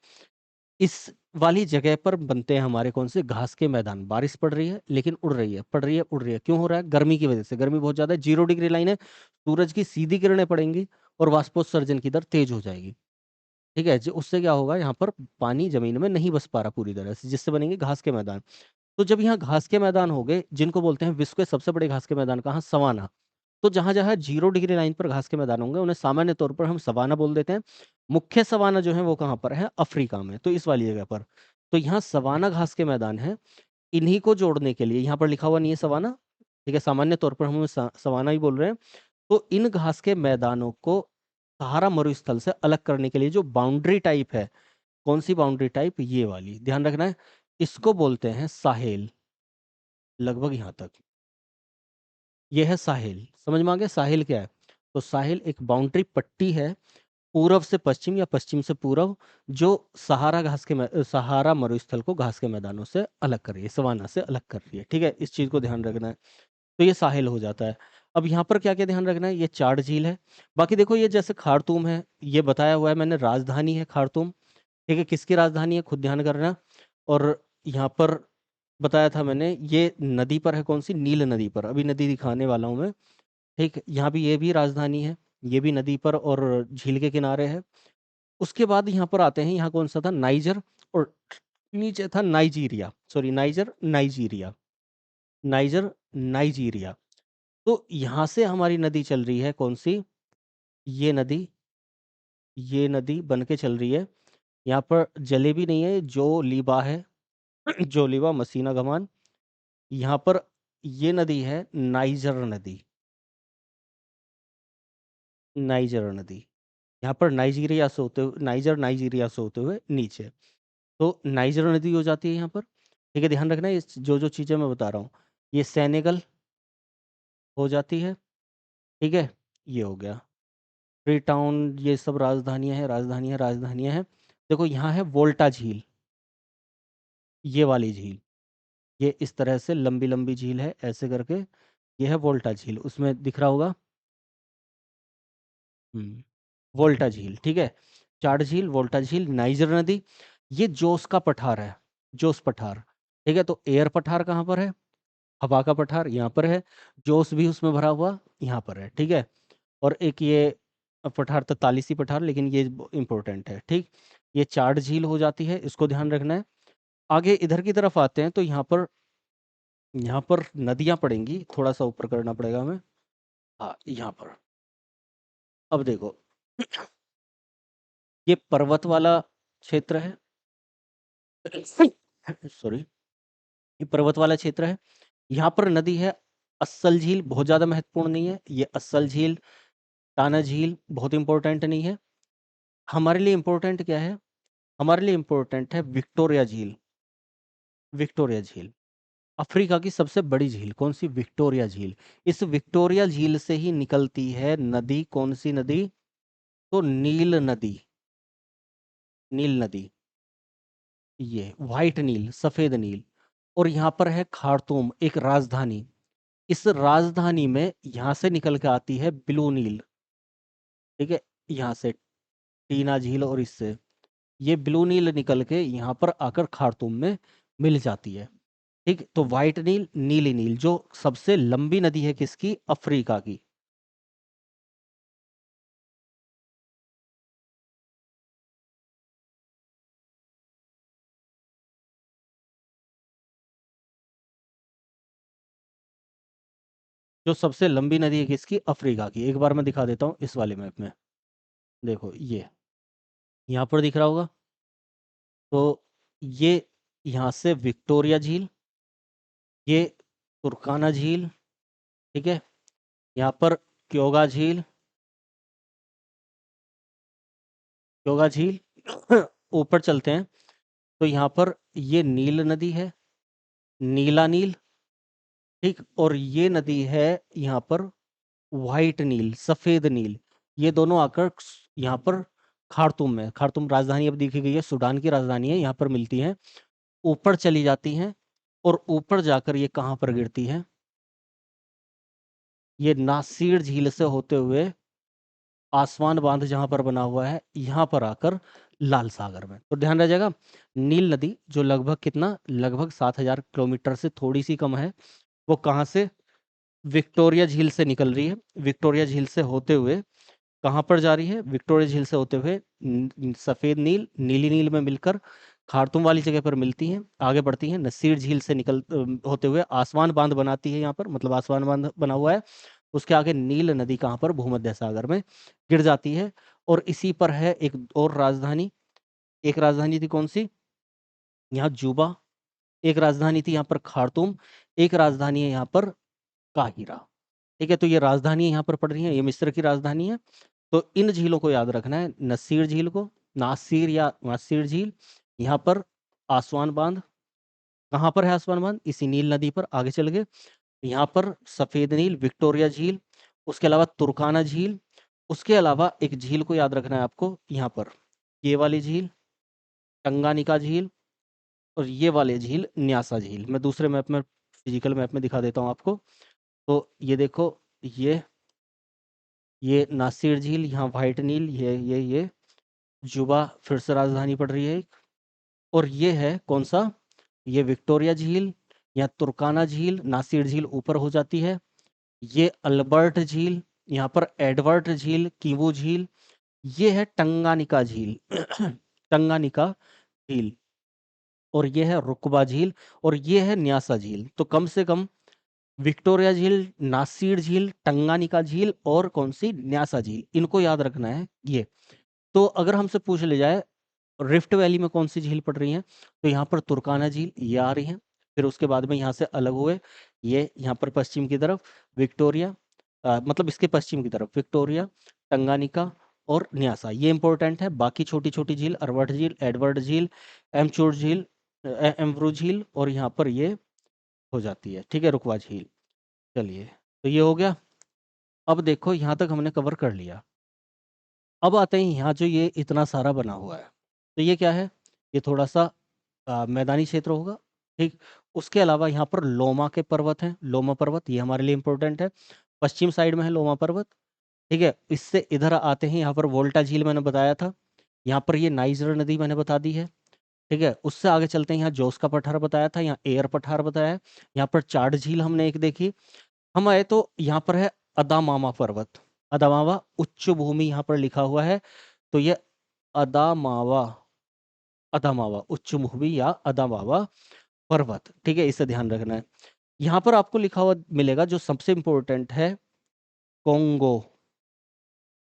इस वाली जगह पर बनते हैं हमारे कौन से, घास के मैदान। बारिश पड़ रही है लेकिन उड़ रही है, पड़ रही है उड़ रही है, क्यों हो रहा है, गर्मी की वजह से। गर्मी बहुत ज्यादा है, 0 डिग्री लाइन है, सूरज की सीधी किरणें पड़ेंगी और वाष्पोत्सर्जन की दर तेज हो जाएगी। ठीक है जी, उससे क्या होगा, यहाँ पर पानी जमीन में नहीं बस पा रहा पूरी तरह से, जिससे बनेंगे घास के मैदान। तो जब यहाँ घास के मैदान हो गए, जिनको बोलते हैं विश्व के सबसे बड़े घास के मैदान कहाँ, सवाना। तो जहां जहां 0 डिग्री लाइन पर घास के मैदान होंगे उन्हें सामान्य तौर पर हम सवाना बोल देते हैं। मुख्य सवाना जो है वो कहाँ पर है, अफ्रीका में, तो इस वाली जगह पर। तो यहाँ सवाना घास के मैदान है। इन्हीं को जोड़ने के लिए, यहाँ पर लिखा हुआ नहीं है सवाना, ठीक है, सामान्य तौर पर हम सवाना ही बोल रहे हैं। तो इन घास के मैदानों को सहारा मरुस्थल से अलग करने के लिए जो बाउंड्री टाइप है, कौन सी बाउंड्री टाइप, ये वाली ध्यान रखना है, इसको बोलते हैं साहेल। लगभग यहाँ तक ये है साहिल, समझ में आ गया साहिल क्या है। तो साहिल एक बाउंड्री पट्टी है, पूरब से पश्चिम या पश्चिम से पूरब, जो सहारा सहारा मरुस्थल को घास के मैदानों से अलग कर रही है, सवाना से अलग कर रही है। ठीक है, इस चीज को ध्यान रखना है। तो ये साहिल हो जाता है। अब यहाँ पर क्या क्या ध्यान रखना है, ये चाड़ झील है। बाकी देखो ये जैसे खार्तूम है, ये बताया हुआ है मैंने, राजधानी है खार्तूम। ठीक है, किसकी राजधानी है खुद ध्यान करना। और यहाँ पर बताया था मैंने, ये नदी पर है, कौन सी, नील नदी पर, अभी नदी दिखाने वाला हूँ मैं। ठीक, यहाँ भी ये भी राजधानी है, ये भी नदी पर और झील के किनारे है। उसके बाद यहाँ पर आते हैं, यहाँ कौन सा था, नाइजर, और नीचे था Nigeria, sorry niger Nigeria, niger Nigeria. तो यहाँ से हमारी नदी चल रही है कौन सी, ये नदी, ये नदी बन के चल रही है। यहाँ पर जलेबी नहीं है, जो लीबा है, जो लीबा मसीना गमान। यहाँ पर ये नदी है नाइजर नदी, नाइजर नदी। यहाँ पर नाइजीरिया से होते हुए, नाइजर नाइजीरिया से होते हुए नीचे, तो नाइजर नदी हो जाती है यहाँ पर। ठीक है, ध्यान रखना है, जो जो चीज़ें मैं बता रहा हूँ, ये सेनेगल हो जाती है। ठीक है, ये हो गया फ्री टाउन, ये सब राजधानियाँ हैं, राजधानियाँ राजधानियाँ हैं। देखो यहाँ है वोल्टा झील, ये वाली झील, ये इस तरह से लंबी लंबी झील है ऐसे करके, ये है वोल्टा झील, उसमें दिख रहा होगा। वोल्टा झील, ठीक है, चाड़ झील, वोल्टा झील, नाइजर नदी। ये जोस का पठार है, जोस पठार। ठीक है, तो एयर पठार कहाँ पर है, हवा का पठार यहाँ पर है, जोस भी उसमें भरा हुआ यहाँ पर है। ठीक है, और एक ये पठार था तालिसी पठार, लेकिन ये इंपॉर्टेंट है। ठीक, ये चाड़ झील हो जाती है, इसको ध्यान रखना है। आगे इधर की तरफ आते हैं, तो यहाँ पर नदियां पड़ेंगी, थोड़ा सा ऊपर करना पड़ेगा हमें। हाँ, यहाँ पर अब देखो, ये पर्वत वाला क्षेत्र है, सॉरी, ये पर्वत वाला क्षेत्र है। यहाँ पर नदी है अस्सल झील, बहुत ज्यादा महत्वपूर्ण नहीं है ये अस्सल झील। टाना झील बहुत इंपॉर्टेंट नहीं है। हमारे लिए इंपॉर्टेंट क्या है, हमारे लिए इंपॉर्टेंट है विक्टोरिया झील। विक्टोरिया झील अफ्रीका की सबसे बड़ी झील, कौन सी, विक्टोरिया झील। इस विक्टोरिया झील से ही निकलती है नदी, कौन सी नदी, तो नील नदी, नील नदी, ये व्हाइट नील, सफेद नील। और यहाँ पर है खार्तूम, एक राजधानी। इस राजधानी में यहाँ से निकल के आती है ब्लू नील। ठीक है, यहाँ से टीना झील, और इससे ये ब्लू नील निकल के यहाँ पर आकर खार्तूम में मिल जाती है। ठीक, तो व्हाइट नील, नीली नील, जो सबसे लंबी नदी है किसकी, अफ्रीका की। जो सबसे लंबी नदी है किसकी, अफ्रीका की। एक बार मैं दिखा देता हूँ इस वाले मैप में, देखो ये यहाँ पर दिख रहा होगा। तो ये यहाँ से विक्टोरिया झील, ये तुर्काना झील, ठीक है, यहाँ पर क्योगा झील, योगा झील। ऊपर चलते हैं तो यहाँ पर ये नील नदी है, नीला नील, ठीक। और ये नदी है यहाँ पर व्हाइट नील, सफेद नील। ये दोनों आकर यहाँ पर खार्तूम में, खार्तूम राजधानी अब देखी गई है, सूडान की राजधानी है, यहाँ पर मिलती हैं, ऊपर चली जाती हैं और ऊपर जाकर ये कहाँ पर गिरती है, ये नासिर झील से होते हुए आसवान बांध जहां पर बना हुआ है यहां पर आकर लाल सागर में। तो ध्यान रह जाएगा, नील नदी जो लगभग कितना, लगभग 7,000 किलोमीटर से थोड़ी सी कम है, वो कहाँ से, विक्टोरिया झील से निकल रही है। विक्टोरिया झील से होते हुए कहाँ पर जा रही है, विक्टोरिया झील से होते हुए सफेद नील नीली नील में मिलकर खार्तूम वाली जगह पर मिलती हैं, आगे बढ़ती हैं, नसीर झील से निकल होते हुए आसवान बांध बनाती है यहाँ पर, मतलब आसवान बांध बना हुआ है। उसके आगे नील नदी कहाँ पर, भूमध्य सागर में गिर जाती है। और इसी पर है एक और राजधानी, एक राजधानी थी कौन सी, यहाँ जुबा, एक राजधानी थी यहाँ पर खार्तूम, एक राजधानी है यहाँ पर काहिरा। ठीक है, तो ये राजधानी यहाँ पर पड़ रही है, ये मिस्र की राजधानी है। तो इन झीलों को याद रखना है, नसीर झील को, नासिर या नासिर झील, यहाँ पर आसवान बांध, कहाँ पर है आसवान बांध, इसी नील नदी पर, आगे चल गए यहाँ पर सफेद नील, विक्टोरिया झील, उसके अलावा तुर्काना झील, उसके अलावा एक झील को याद रखना है आपको यहाँ पर, ये वाली झील टंगानिका झील, और ये वाले झील न्यासा झील। मैं दूसरे मैप में, फिजिकल मैप में दिखा देता हूँ आपको। तो ये देखो, ये नासिर झील, यहाँ व्हाइट नील, ये जुबा फिर से राजधानी पड़ रही है एक, और ये है कौन सा, ये विक्टोरिया झील या तुर्काना झील, नासिर झील ऊपर हो जाती है, ये अल्बर्ट झील, यहाँ पर एडवर्ड झील, कीवू झील, ये है टंगानिका झील, टंगानिका झील, और ये है रुकबा झील, और ये है न्यासा झील। तो कम से कम विक्टोरिया झील, नासिर झील, टंगानिका झील और कौन सी, न्यासा झील, इनको याद रखना है ये। तो अगर हमसे पूछ ले जाए रिफ्ट वैली में कौन सी झील पड़ रही है, तो यहाँ पर तुर्काना झील ये आ रही है, फिर उसके बाद में यहाँ से अलग हुए ये यहाँ पर पश्चिम की तरफ विक्टोरिया, मतलब इसके पश्चिम की तरफ विक्टोरिया, टंगानिका और न्यासा, ये इंपॉर्टेंट है। बाकी छोटी छोटी झील, अरवट झील, एडवर्ड झील, एमचूर झील, एम्ब्रू झील, और यहाँ पर ये हो जाती है, ठीक है, रुकवा झील। चलिए, तो ये हो गया। अब देखो यहाँ तक हमने कवर कर लिया। अब आते हैं यहाँ जो ये इतना सारा बना हुआ है, तो ये क्या है, ये थोड़ा सा मैदानी क्षेत्र होगा, ठीक। उसके अलावा यहाँ पर लोमा के पर्वत हैं, लोमा पर्वत ये हमारे लिए इंपॉर्टेंट है, पश्चिम साइड में है लोमा पर्वत, ठीक है। इससे इधर आते हैं, यहाँ पर वोल्टा झील मैंने बताया था, यहाँ पर ये नाइजर नदी मैंने बता दी है, ठीक है। उससे आगे चलते हैं, यहाँ जोस का पठार बताया था, यहाँ एयर पठार बताया है, यहाँ पर चाड झील हमने एक देखी। हम आए तो यहाँ पर है अदामामा पर्वत, अदामावा उच्च भूमि यहाँ पर लिखा हुआ है, तो ये अदामावा, अदामावा उच्च भूमि या अदामावा पर्वत, ठीक है, इसे ध्यान रखना है। यहाँ पर आपको लिखा हुआ मिलेगा जो सबसे इंपॉर्टेंट है, कोंगो,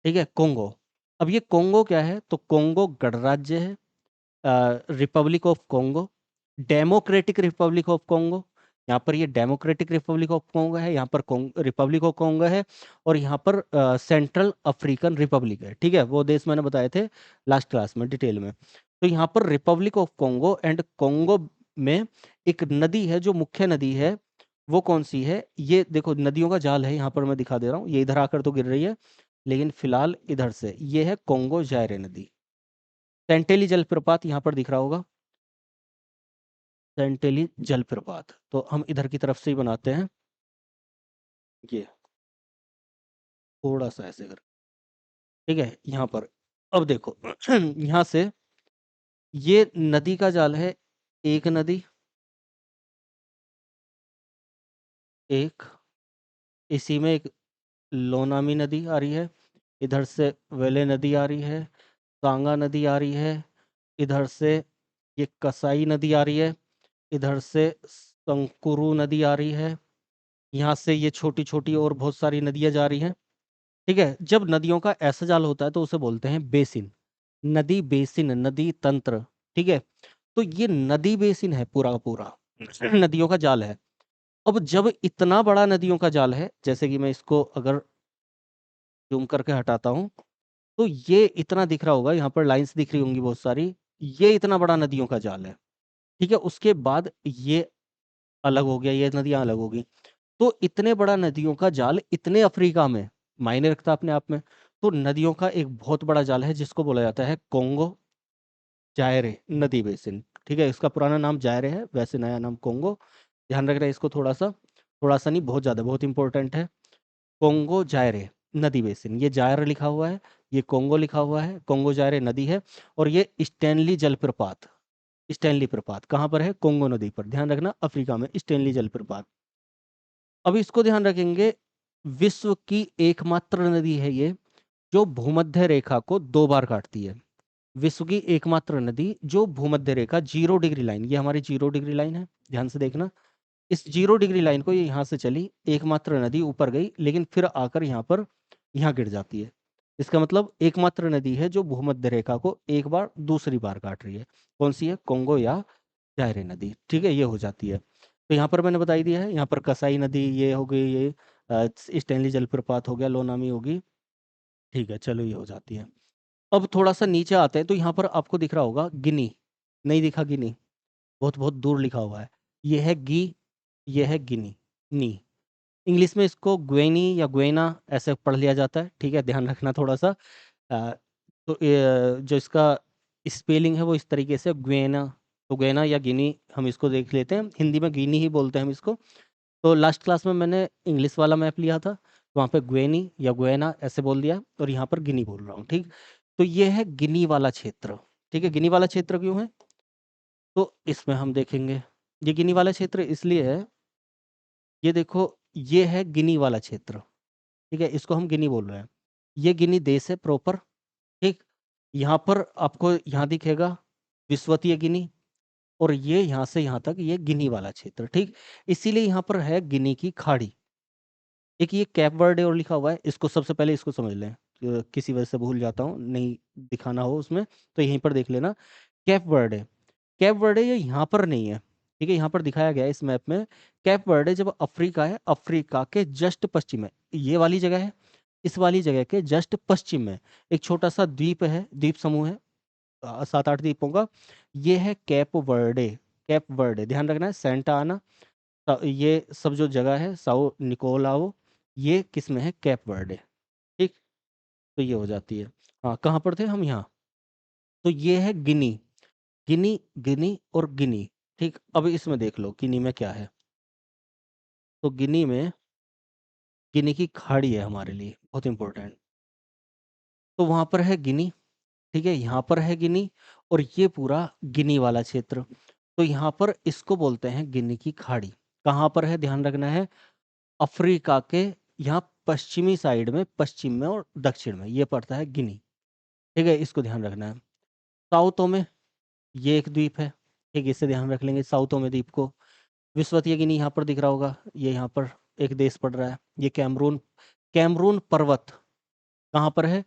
ठीक है, कोंगो। अब ये कोंगो क्या है, तो कोंगो गणराज्य है, Republic of Congo, democratic Republic of Congo, यहाँ पर ये डेमोक्रेटिक रिपब्लिक ऑफ कोंगो है, यहाँ पर रिपब्लिक ऑफ कोंगो है, और यहाँ पर सेंट्रल अफ्रीकन रिपब्लिक है, ठीक है, वो देश मैंने बताए थे लास्ट क्लास में डिटेल में। तो यहाँ पर Republic of Congo and Congo में एक नदी है जो मुख्य नदी है, वो कौन सी है, ये देखो नदियों का जाल है, यहाँ पर मैं दिखा दे रहा हूँ, ये इधर आकर तो गिर रही है, लेकिन फिलहाल इधर से ये है कोंगो जायरे नदी। सेंटेली जलप्रपात यहाँ पर दिख रहा होगा, सेंटेली जलप्रपात, तो हम इधर की तरफ से ही बनाते हैं, ये थोड़ा सा ऐसे कर, ठीक है, यहाँ पर। अब देखो यहाँ से ये नदी का जाल है, एक नदी, एक, इसी में एक लोनामी नदी आ रही है, इधर से वेले नदी आ रही है, कांगा नदी आ रही है, इधर से ये कसाई नदी आ रही है, इधर से संकुरु नदी आ रही है, यहाँ से ये छोटी छोटी और बहुत सारी नदियां जा रही हैं, ठीक है। जब नदियों का ऐसा जाल होता है तो उसे बोलते हैं बेसिन, नदी बेसिन, नदी तंत्र, ठीक है। तो ये नदी बेसिन है पूरा का पूरा, नदियों का जाल है। अब जब इतना बड़ा नदियों का जाल है, जैसे कि मैं इसको अगर जूम करके हटाता हूँ, तो ये इतना दिख रहा होगा, यहाँ पर लाइंस दिख रही होंगी बहुत सारी, ये इतना बड़ा नदियों का जाल है। ठीक है, उसके बाद ये अलग हो गया, ये नदियां अलग हो गई। तो इतने बड़ा नदियों का जाल इतने अफ्रीका में मायने रखता अपने आप में। तो नदियों का एक बहुत बड़ा जाल है जिसको बोला जाता है कोंगो जायरे नदी बेसिन। ठीक है, इसका पुराना नाम जायरे है, वैसे नया नाम कोंगो। ध्यान रखना है इसको, थोड़ा सा नहीं, बहुत ज्यादा, बहुत इंपॉर्टेंट है। कोंगो जायरे नदी बेसिन, ये जायर लिखा हुआ है, ये कोंगो लिखा हुआ है, कोंगो जायरे नदी है। और ये स्टैनली जलप्रपात, स्टैनली प्रपात कहाँ पर है? कोंगो नदी पर, ध्यान रखना, अफ्रीका में स्टैनली जलप्रपात। अब इसको ध्यान रखेंगे, विश्व की एकमात्र नदी है ये जो भूमध्य रेखा को 2 बार काटती है। विश्व की एकमात्र नदी जो भूमध्य रेखा 0 डिग्री लाइन, ये हमारी 0 डिग्री लाइन है, ध्यान से देखना। इस 0 डिग्री लाइन को, ये यहाँ से चली एकमात्र नदी, ऊपर गई, लेकिन फिर आकर यहाँ पर यहाँ गिर जाती है। इसका मतलब एकमात्र नदी है जो भूमध्य रेखा को एक बार दूसरी बार काट रही है। कौन सी है? कोंगो या जायरे नदी। ठीक है, ये हो जाती है। तो यहाँ पर मैंने बताई दिया है, यहाँ पर कसाई नदी ये हो गई, ये स्टैनली जलप्रपात हो गया, लोनामी होगी। ठीक है, चलो ये हो जाती है। अब थोड़ा सा नीचे आते हैं तो यहाँ पर आपको दिख रहा होगा गिनी, नहीं दिखा? गिनी बहुत बहुत दूर लिखा हुआ है, ये है गी, ये है गिनी, नी। इंग्लिश में इसको ग्वेनी या ग्वेना ऐसे पढ़ लिया जाता है। ठीक है, ध्यान रखना थोड़ा सा। अ, तो जो इसका स्पेलिंग है वो इस तरीके से ग्वेना, तो ग्वेना या गिनी हम इसको देख लेते हैं, हिंदी में गिनी ही बोलते हैं हम इसको। तो लास्ट क्लास में मैंने इंग्लिश वाला मैप लिया था, तो वहाँ पे ग्वेनी या ग्वेना ऐसे बोल दिया, और यहाँ पर गिनी बोल रहा हूँ। ठीक, तो ये है गिनी वाला क्षेत्र। ठीक है, गिनी वाला क्षेत्र क्यों है? तो इसमें हम देखेंगे, ये गिनी वाला क्षेत्र इसलिए है, ये देखो, ये है गिनी वाला क्षेत्र। ठीक है, इसको हम गिनी बोल रहे हैं, ये गिनी देश है प्रॉपर। ठीक, यहाँ पर आपको यहाँ दिखेगा विश्वतीय गिनी, और ये यहाँ से यहाँ तक ये गिनी वाला क्षेत्र। ठीक, इसीलिए यहाँ पर है गिनी की खाड़ी। एक ये कैप वर्डे और लिखा हुआ है, इसको सबसे पहले इसको समझ लें, किसी वजह से भूल जाता हूँ, नहीं दिखाना हो उसमें तो यहीं पर देख लेना। कैप वर्डे, कैप वर्डे ये यहाँ पर नहीं है। ठीक है, यहाँ पर दिखाया गया है इस मैप में। कैप वर्डे जब अफ्रीका है, अफ्रीका के जस्ट पश्चिम में ये वाली जगह है, इस वाली जगह के जस्ट पश्चिम में एक छोटा सा द्वीप है, द्वीप समूह है, 7-8 द्वीपों का। ये है कैप वर्डे। कैप वर्डे ध्यान रखना है, सेंटा आना, ये सब जो जगह है, साओ निकोलाओ, ये किस में है? Cap Verde. ठीक, तो ये हो जाती है। हाँ, कहाँ पर थे हम? यहाँ। तो ये है गिनी, गिनी, गिनी और गिनी। ठीक, अब इसमें देख लो गिनी में क्या है। तो गिनी में, गिनी की खाड़ी है हमारे लिए बहुत इंपॉर्टेंट। तो वहां पर है गिनी, ठीक है, यहाँ पर है गिनी, और ये पूरा गिनी वाला क्षेत्र। तो यहाँ पर इसको बोलते हैं गिनी की खाड़ी। कहाँ पर है? ध्यान रखना है, अफ्रीका के यहाँ पश्चिमी साइड में, पश्चिम में और दक्षिण में ये पड़ता है गिनी। ठीक है, इसको ध्यान रखना है। साउथों में ये एक द्वीप है, ठीक, इससे ध्यान रख लेंगे साउथों में द्वीप को। विस्वतीय गिनी यहाँ पर दिख रहा होगा, ये यहाँ पर एक देश पड़ रहा है, ये कैमरून, कैमरून पर्वत कहाँ पर है?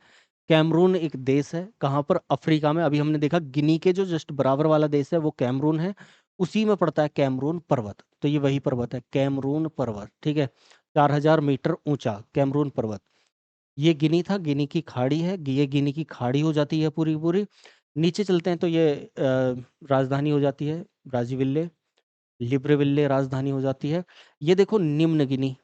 कैमरून एक देश है, कहाँ पर? अफ्रीका में। अभी हमने देखा गिनी के जो जस्ट बराबर वाला देश है वो कैमरून है, उसी में पड़ता है कैमरून पर्वत। तो ये वही पर्वत है, कैमरून पर्वत। ठीक है, 4000 मीटर ऊंचा कैमरून पर्वत। ये गिनी था, गिनी की खाड़ी है, ये गिनी की खाड़ी हो जाती है पूरी की पूरी। नीचे चलते हैं तो ये राजधानी हो जाती है ब्राजीविल्ले, लिब्रेविल्ले राजधानी हो जाती है। ये देखो निम्न गिनी,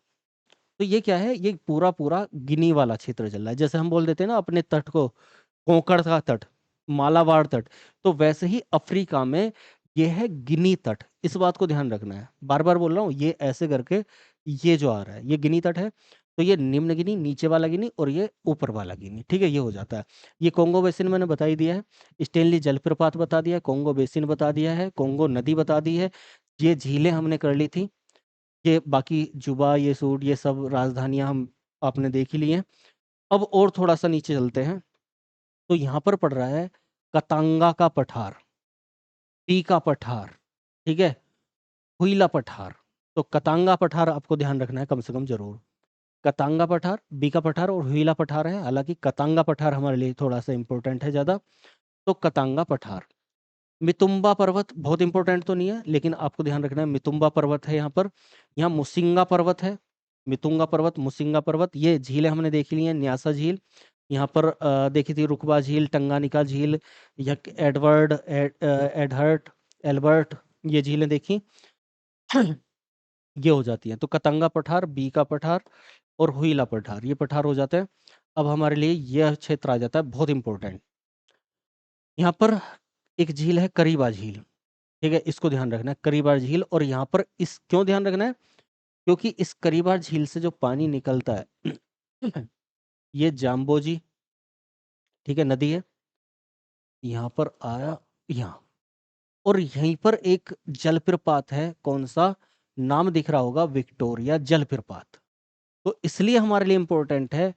तो ये क्या है? ये पूरा पूरा गिनी वाला क्षेत्र चल रहा है। जैसे हम बोल देते हैं ना अपने तट को कोंकण का तट, मालाबार तट, तो वैसे ही अफ्रीका में ये है गिनी तट। इस बात को ध्यान रखना है, बार बार बोल रहा हूँ, ये ऐसे करके ये जो आ रहा है ये गिनी तट है। तो ये निम्न गिनी, नीचे वाला गिनी, और ये ऊपर वाला गिनी। ठीक है, ये हो जाता है। ये कोंगो बेसिन मैंने बता ही दिया है, स्टेनली जलप्रपात बता दिया है, कोंगो बेसिन बता दिया है, कोंगो नदी बता दी है, ये झीलें हमने कर ली थी। ये बाकी जुबा, ये सूट, ये सब राजधानियां हम आपने देख ही ली हैं। अब और थोड़ा सा नीचे चलते हैं तो यहाँ पर पड़ रहा है कतांगा का पठार, टी का पठार, ठीक है, हुईला पठार। तो कतांगा पठार आपको ध्यान रखना है कम से कम जरूर। कतांगा पठार, बी का पठार और हुईला पठार है, हालांकि कतांगा पठार हमारे लिए थोड़ा सा इंपॉर्टेंट है ज़्यादा। तो कतांगा पठार, मितुम्बा पर्वत बहुत इंपॉर्टेंट तो नहीं है, लेकिन आपको ध्यान रखना है मितुम्बा पर्वत है यहाँ पर। यहाँ मुसिंगा पर्वत है, मितुंगा पर्वत, मुसिंगा पर्वत। ये झीलें हमने देख ली हैं, न्यासा झील, यहाँ पर देखी थी रुकबा झील, टंगानिका झील, यक एडहर्ट, एल्बर्ट, ये झीलें देखी। ये हो जाती हैं। तो कतंगा पठार, बीका पठार और हुईला पठार, ये पठार हो जाते हैं। अब हमारे लिए यह क्षेत्र आ जाता है बहुत इंपॉर्टेंट। यहाँ पर एक झील है करीबा झील, ठीक है, इसको ध्यान रखना है, करीबा झील। और यहाँ पर इस क्यों ध्यान रखना है, क्योंकि इस करीबा झील से जो पानी निकलता है ये जाम्बोजी, ठीक है, नदी है, यहाँ पर आया, यहाँ। और यहीं पर एक जलप्रपात है, कौन सा, नाम दिख रहा होगा, विक्टोरिया जलप्रपात। तो इसलिए हमारे लिए इंपॉर्टेंट है,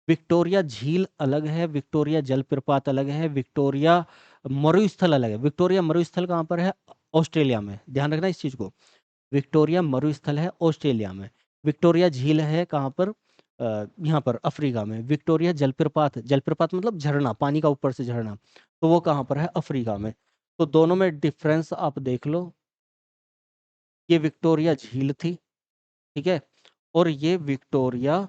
विक्टोरिया झील अलग है, विक्टोरिया जलप्रपात अलग है, विक्टोरिया मरुस्थल अलग है। विक्टोरिया मरुस्थल कहाँ पर है, ऑस्ट्रेलिया में, ध्यान रखना इस चीज को। विक्टोरिया मरुस्थल है ऑस्ट्रेलिया में। विक्टोरिया झील है कहाँ पर, यहाँ पर अफ्रीका में। विक्टोरिया जलप्रपात, जलप्रपात मतलब झरना, पानी का ऊपर से झरना, तो वो कहाँ पर है, अफ्रीका में। तो दोनों में डिफरेंस आप देख लो, ये विक्टोरिया झील थी, ठीक है, और ये विक्टोरिया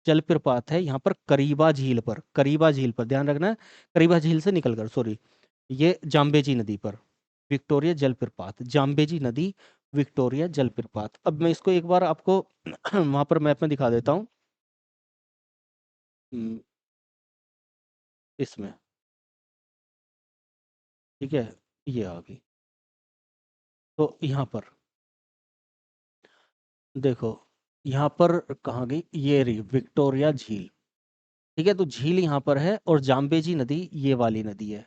जलप्रपात है यहाँ पर करीबा झील पर, करीबा झील पर ध्यान रखना है, करीबा झील से निकलकर, सॉरी, ये जाम्बेजी नदी पर विक्टोरिया जलप्रपात, जाम्बेजी नदी, विक्टोरिया जलप्रपात। अब मैं इसको एक बार आपको वहां पर मैप में दिखा देता हूँ, इसमें, ठीक है, ये आ गई। तो यहाँ पर देखो, यहाँ पर कहाँ गई, ये रही विक्टोरिया झील, ठीक है। तो झील यहाँ पर है और जाम्बेजी नदी ये वाली नदी है,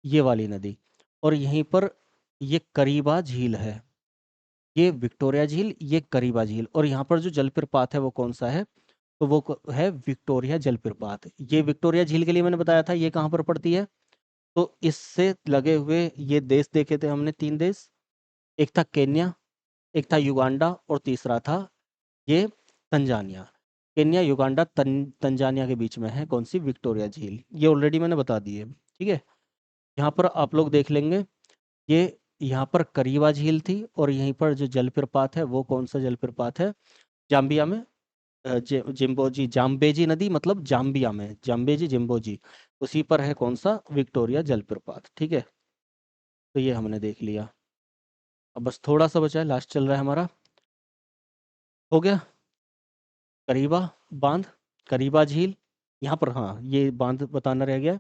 ये वाली नदी। और यहीं पर ये करीबा झील है, ये विक्टोरिया झील, ये करीबा झील। और यहाँ पर जो जलप्रपात है वो कौन सा है, तो वो है विक्टोरिया जलप्रपात। ये विक्टोरिया झील के लिए मैंने बताया था ये कहाँ पर पड़ती है, तो इससे लगे हुए ये देश देखे थे हमने, 3 देश, एक था केन्या, एक था युगांडा और तीसरा था ये तंजानिया। केन्या, युगांडा, तंजानिया के बीच में है कौन सी, विक्टोरिया झील। ये ऑलरेडी मैंने बता दी है, ठीक है। यहाँ पर आप लोग देख लेंगे, ये यहाँ पर करीबा झील थी, और यहीं पर जो जलप्रपात है वो कौन सा जलप्रपात है, जाम्बिया में, जिम्बोजी, जाम्बेजी नदी मतलब जाम्बिया में, जाम्बेजी जिम्बोजी, उसी पर है कौन सा, विक्टोरिया जलप्रपात, ठीक है। तो ये हमने देख लिया। अब बस थोड़ा सा बचा है, लास्ट चल रहा है हमारा, हो गया, करीबा बांध, करीबा झील, यहाँ पर, हाँ ये बांध बताना रह गया,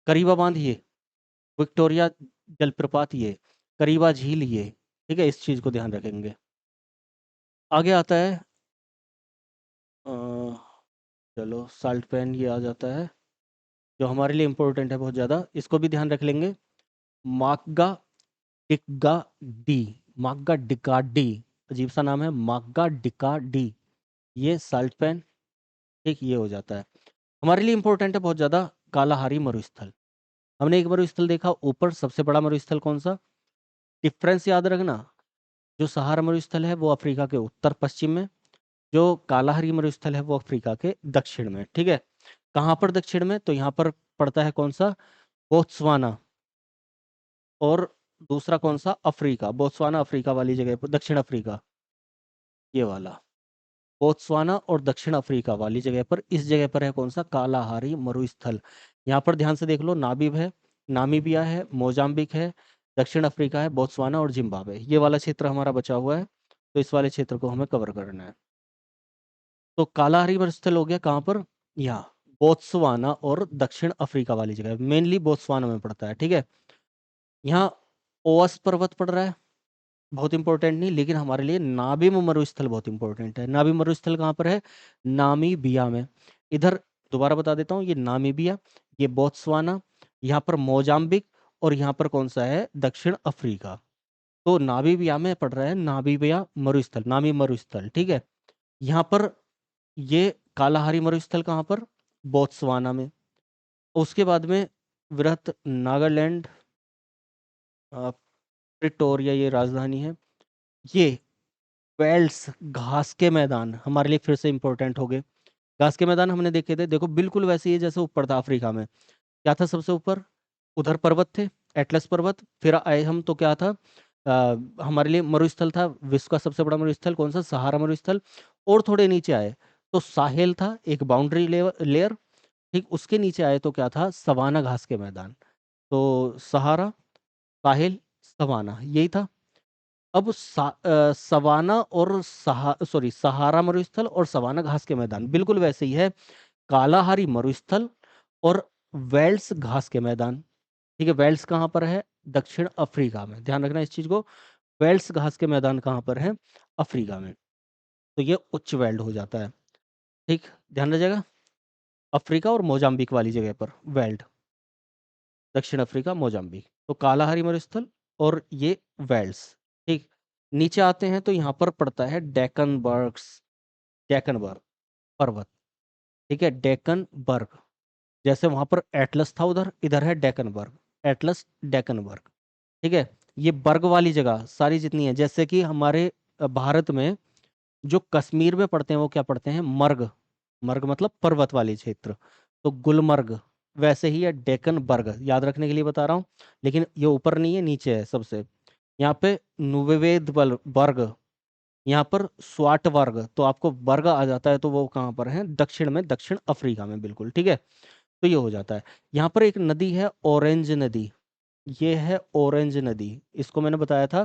करीबा बांध ये, विक्टोरिया जलप्रपात ये, करीबा झील ये, ठीक है, इस चीज को ध्यान रखेंगे। आगे आता है, अ, चलो साल्ट पेन ये आ जाता है, जो हमारे लिए इम्पोर्टेंट है बहुत ज़्यादा, इसको भी ध्यान रख लेंगे। माक्गा डिक्गा डी, माक्गा डिका डी, अजीब सा नाम है, माक्गा डिका डी, ये साल्ट पेन, ठीक, ये हो जाता है। हमारे लिए इम्पोर्टेंट है बहुत ज़्यादा, कालाहारी मरुस्थल। हमने एक मरुस्थल देखा ऊपर, सबसे बड़ा मरुस्थल कौन सा, डिफरेंस याद रखना, जो सहारा मरुस्थल है वो अफ्रीका के उत्तर पश्चिम में, जो कालाहारी मरुस्थल है वो अफ्रीका के दक्षिण में, ठीक है। कहाँ पर दक्षिण में, तो यहाँ पर पड़ता है कौन सा, बोत्सवाना, और दूसरा कौन सा, अफ्रीका, बोत्सवाना अफ्रीका वाली जगह पर, दक्षिण अफ्रीका, ये वाला, बोत्सवाना और दक्षिण अफ्रीका वाली जगह पर, इस जगह पर है कौन सा, कालाहारी मरुस्थल। यहाँ पर ध्यान से देख लो, नाबीब है, नामीबिया है, मोजाम्बिक है, दक्षिण अफ्रीका है, बोत्सवाना और जिम्बाब्वे, ये वाला क्षेत्र हमारा बचा हुआ है। तो इस वाले क्षेत्र को हमें कवर करना है। तो कालाहारी मरुस्थल हो गया कहाँ पर, यहाँ बोत्सवाना और दक्षिण अफ्रीका वाली जगह, मेनली बोत्सवाना में पड़ता है, ठीक है। यहाँ ओवस पर्वत पड़ रहा है, बहुत इंपॉर्टेंट नहीं, लेकिन हमारे लिए नाबिम मरुस्थल बहुत इंपॉर्टेंट है। नाबिम मरुस्थल कहाँ पर है, नामीबिया में। इधर दोबारा बता देता हूँ, ये नामीबिया, ये बोत्सवाना, यहाँ पर मोजाम्बिक, और यहाँ पर कौन सा है, दक्षिण अफ्रीका। तो नामीबिया में पड़ रहा है नामीबिया मरुस्थल, नामी मरुस्थल, ठीक है। यहाँ पर ये कालाहारी मरुस्थल कहाँ पर, बोत्सवाना में। उसके बाद में वृहत नागालैंड, प्रिटोरिया ये राजधानी है। ये वेल्स, घास के मैदान हमारे लिए फिर से इंपॉर्टेंट हो गए। घास के मैदान हमने देखे थे, देखो बिल्कुल वैसे ही है जैसे ऊपर था अफ्रीका में। क्या था सबसे ऊपर, उधर पर्वत थे, एटलस पर्वत, फिर आए हम तो क्या था, हमारे लिए मरुस्थल था, विश्व का सबसे बड़ा मरुस्थल कौन सा, सहारा मरुस्थल। और थोड़े नीचे आए तो साहेल था, एक बाउंड्री लेयर, ठीक, उसके नीचे आए तो क्या था, सवाना घास के मैदान। तो सहारा, साहिल, सवाना, यही था। अब सवाना और सहारा मरुस्थल और सवाना घास के मैदान बिल्कुल वैसे ही है। कालाहारी मरुस्थल और वेल्स घास के मैदान। ठीक है, वेल्स कहाँ पर है, दक्षिण अफ्रीका में, ध्यान रखना इस चीज को। वेल्स घास के मैदान कहाँ पर है, अफ्रीका में। तो ये उच्च वेल्ड हो जाता है। ठीक, ध्यान रखिएगा, अफ्रीका और मोजाम्बिक वाली जगह पर वेल्ड, दक्षिण अफ्रीका मोजाम्बिक। तो कालाहारी मरुस्थल और ये वेल्स। ठीक, नीचे आते हैं तो यहाँ पर पड़ता है डेकनबर्ग पर्वत। ठीक है, डेकनबर्ग, जैसे वहां पर एटलस था, उधर इधर है डेकनबर्ग, एटलस डेकनबर्ग। ठीक है, ये बर्ग वाली जगह सारी जितनी है, जैसे कि हमारे भारत में जो कश्मीर में पड़ते हैं वो क्या पड़ते हैं, मर्ग। मर्ग मतलब पर्वत वाली क्षेत्र, तो गुलमर्ग। वैसे ही है डेक्कन बर्ग, याद रखने के लिए बता रहा हूँ, लेकिन ये ऊपर नहीं है, नीचे है सबसे। यहाँ पे नुवेवेद बर्ग, यहाँ पर स्वाट वर्ग, तो आपको वर्ग आ जाता है, तो वो कहाँ पर है, दक्षिण में, दक्षिण अफ्रीका में, बिल्कुल ठीक है। तो ये हो जाता है। यहाँ पर एक नदी है ऑरेंज नदी, ये है ऑरेंज नदी, इसको मैंने बताया था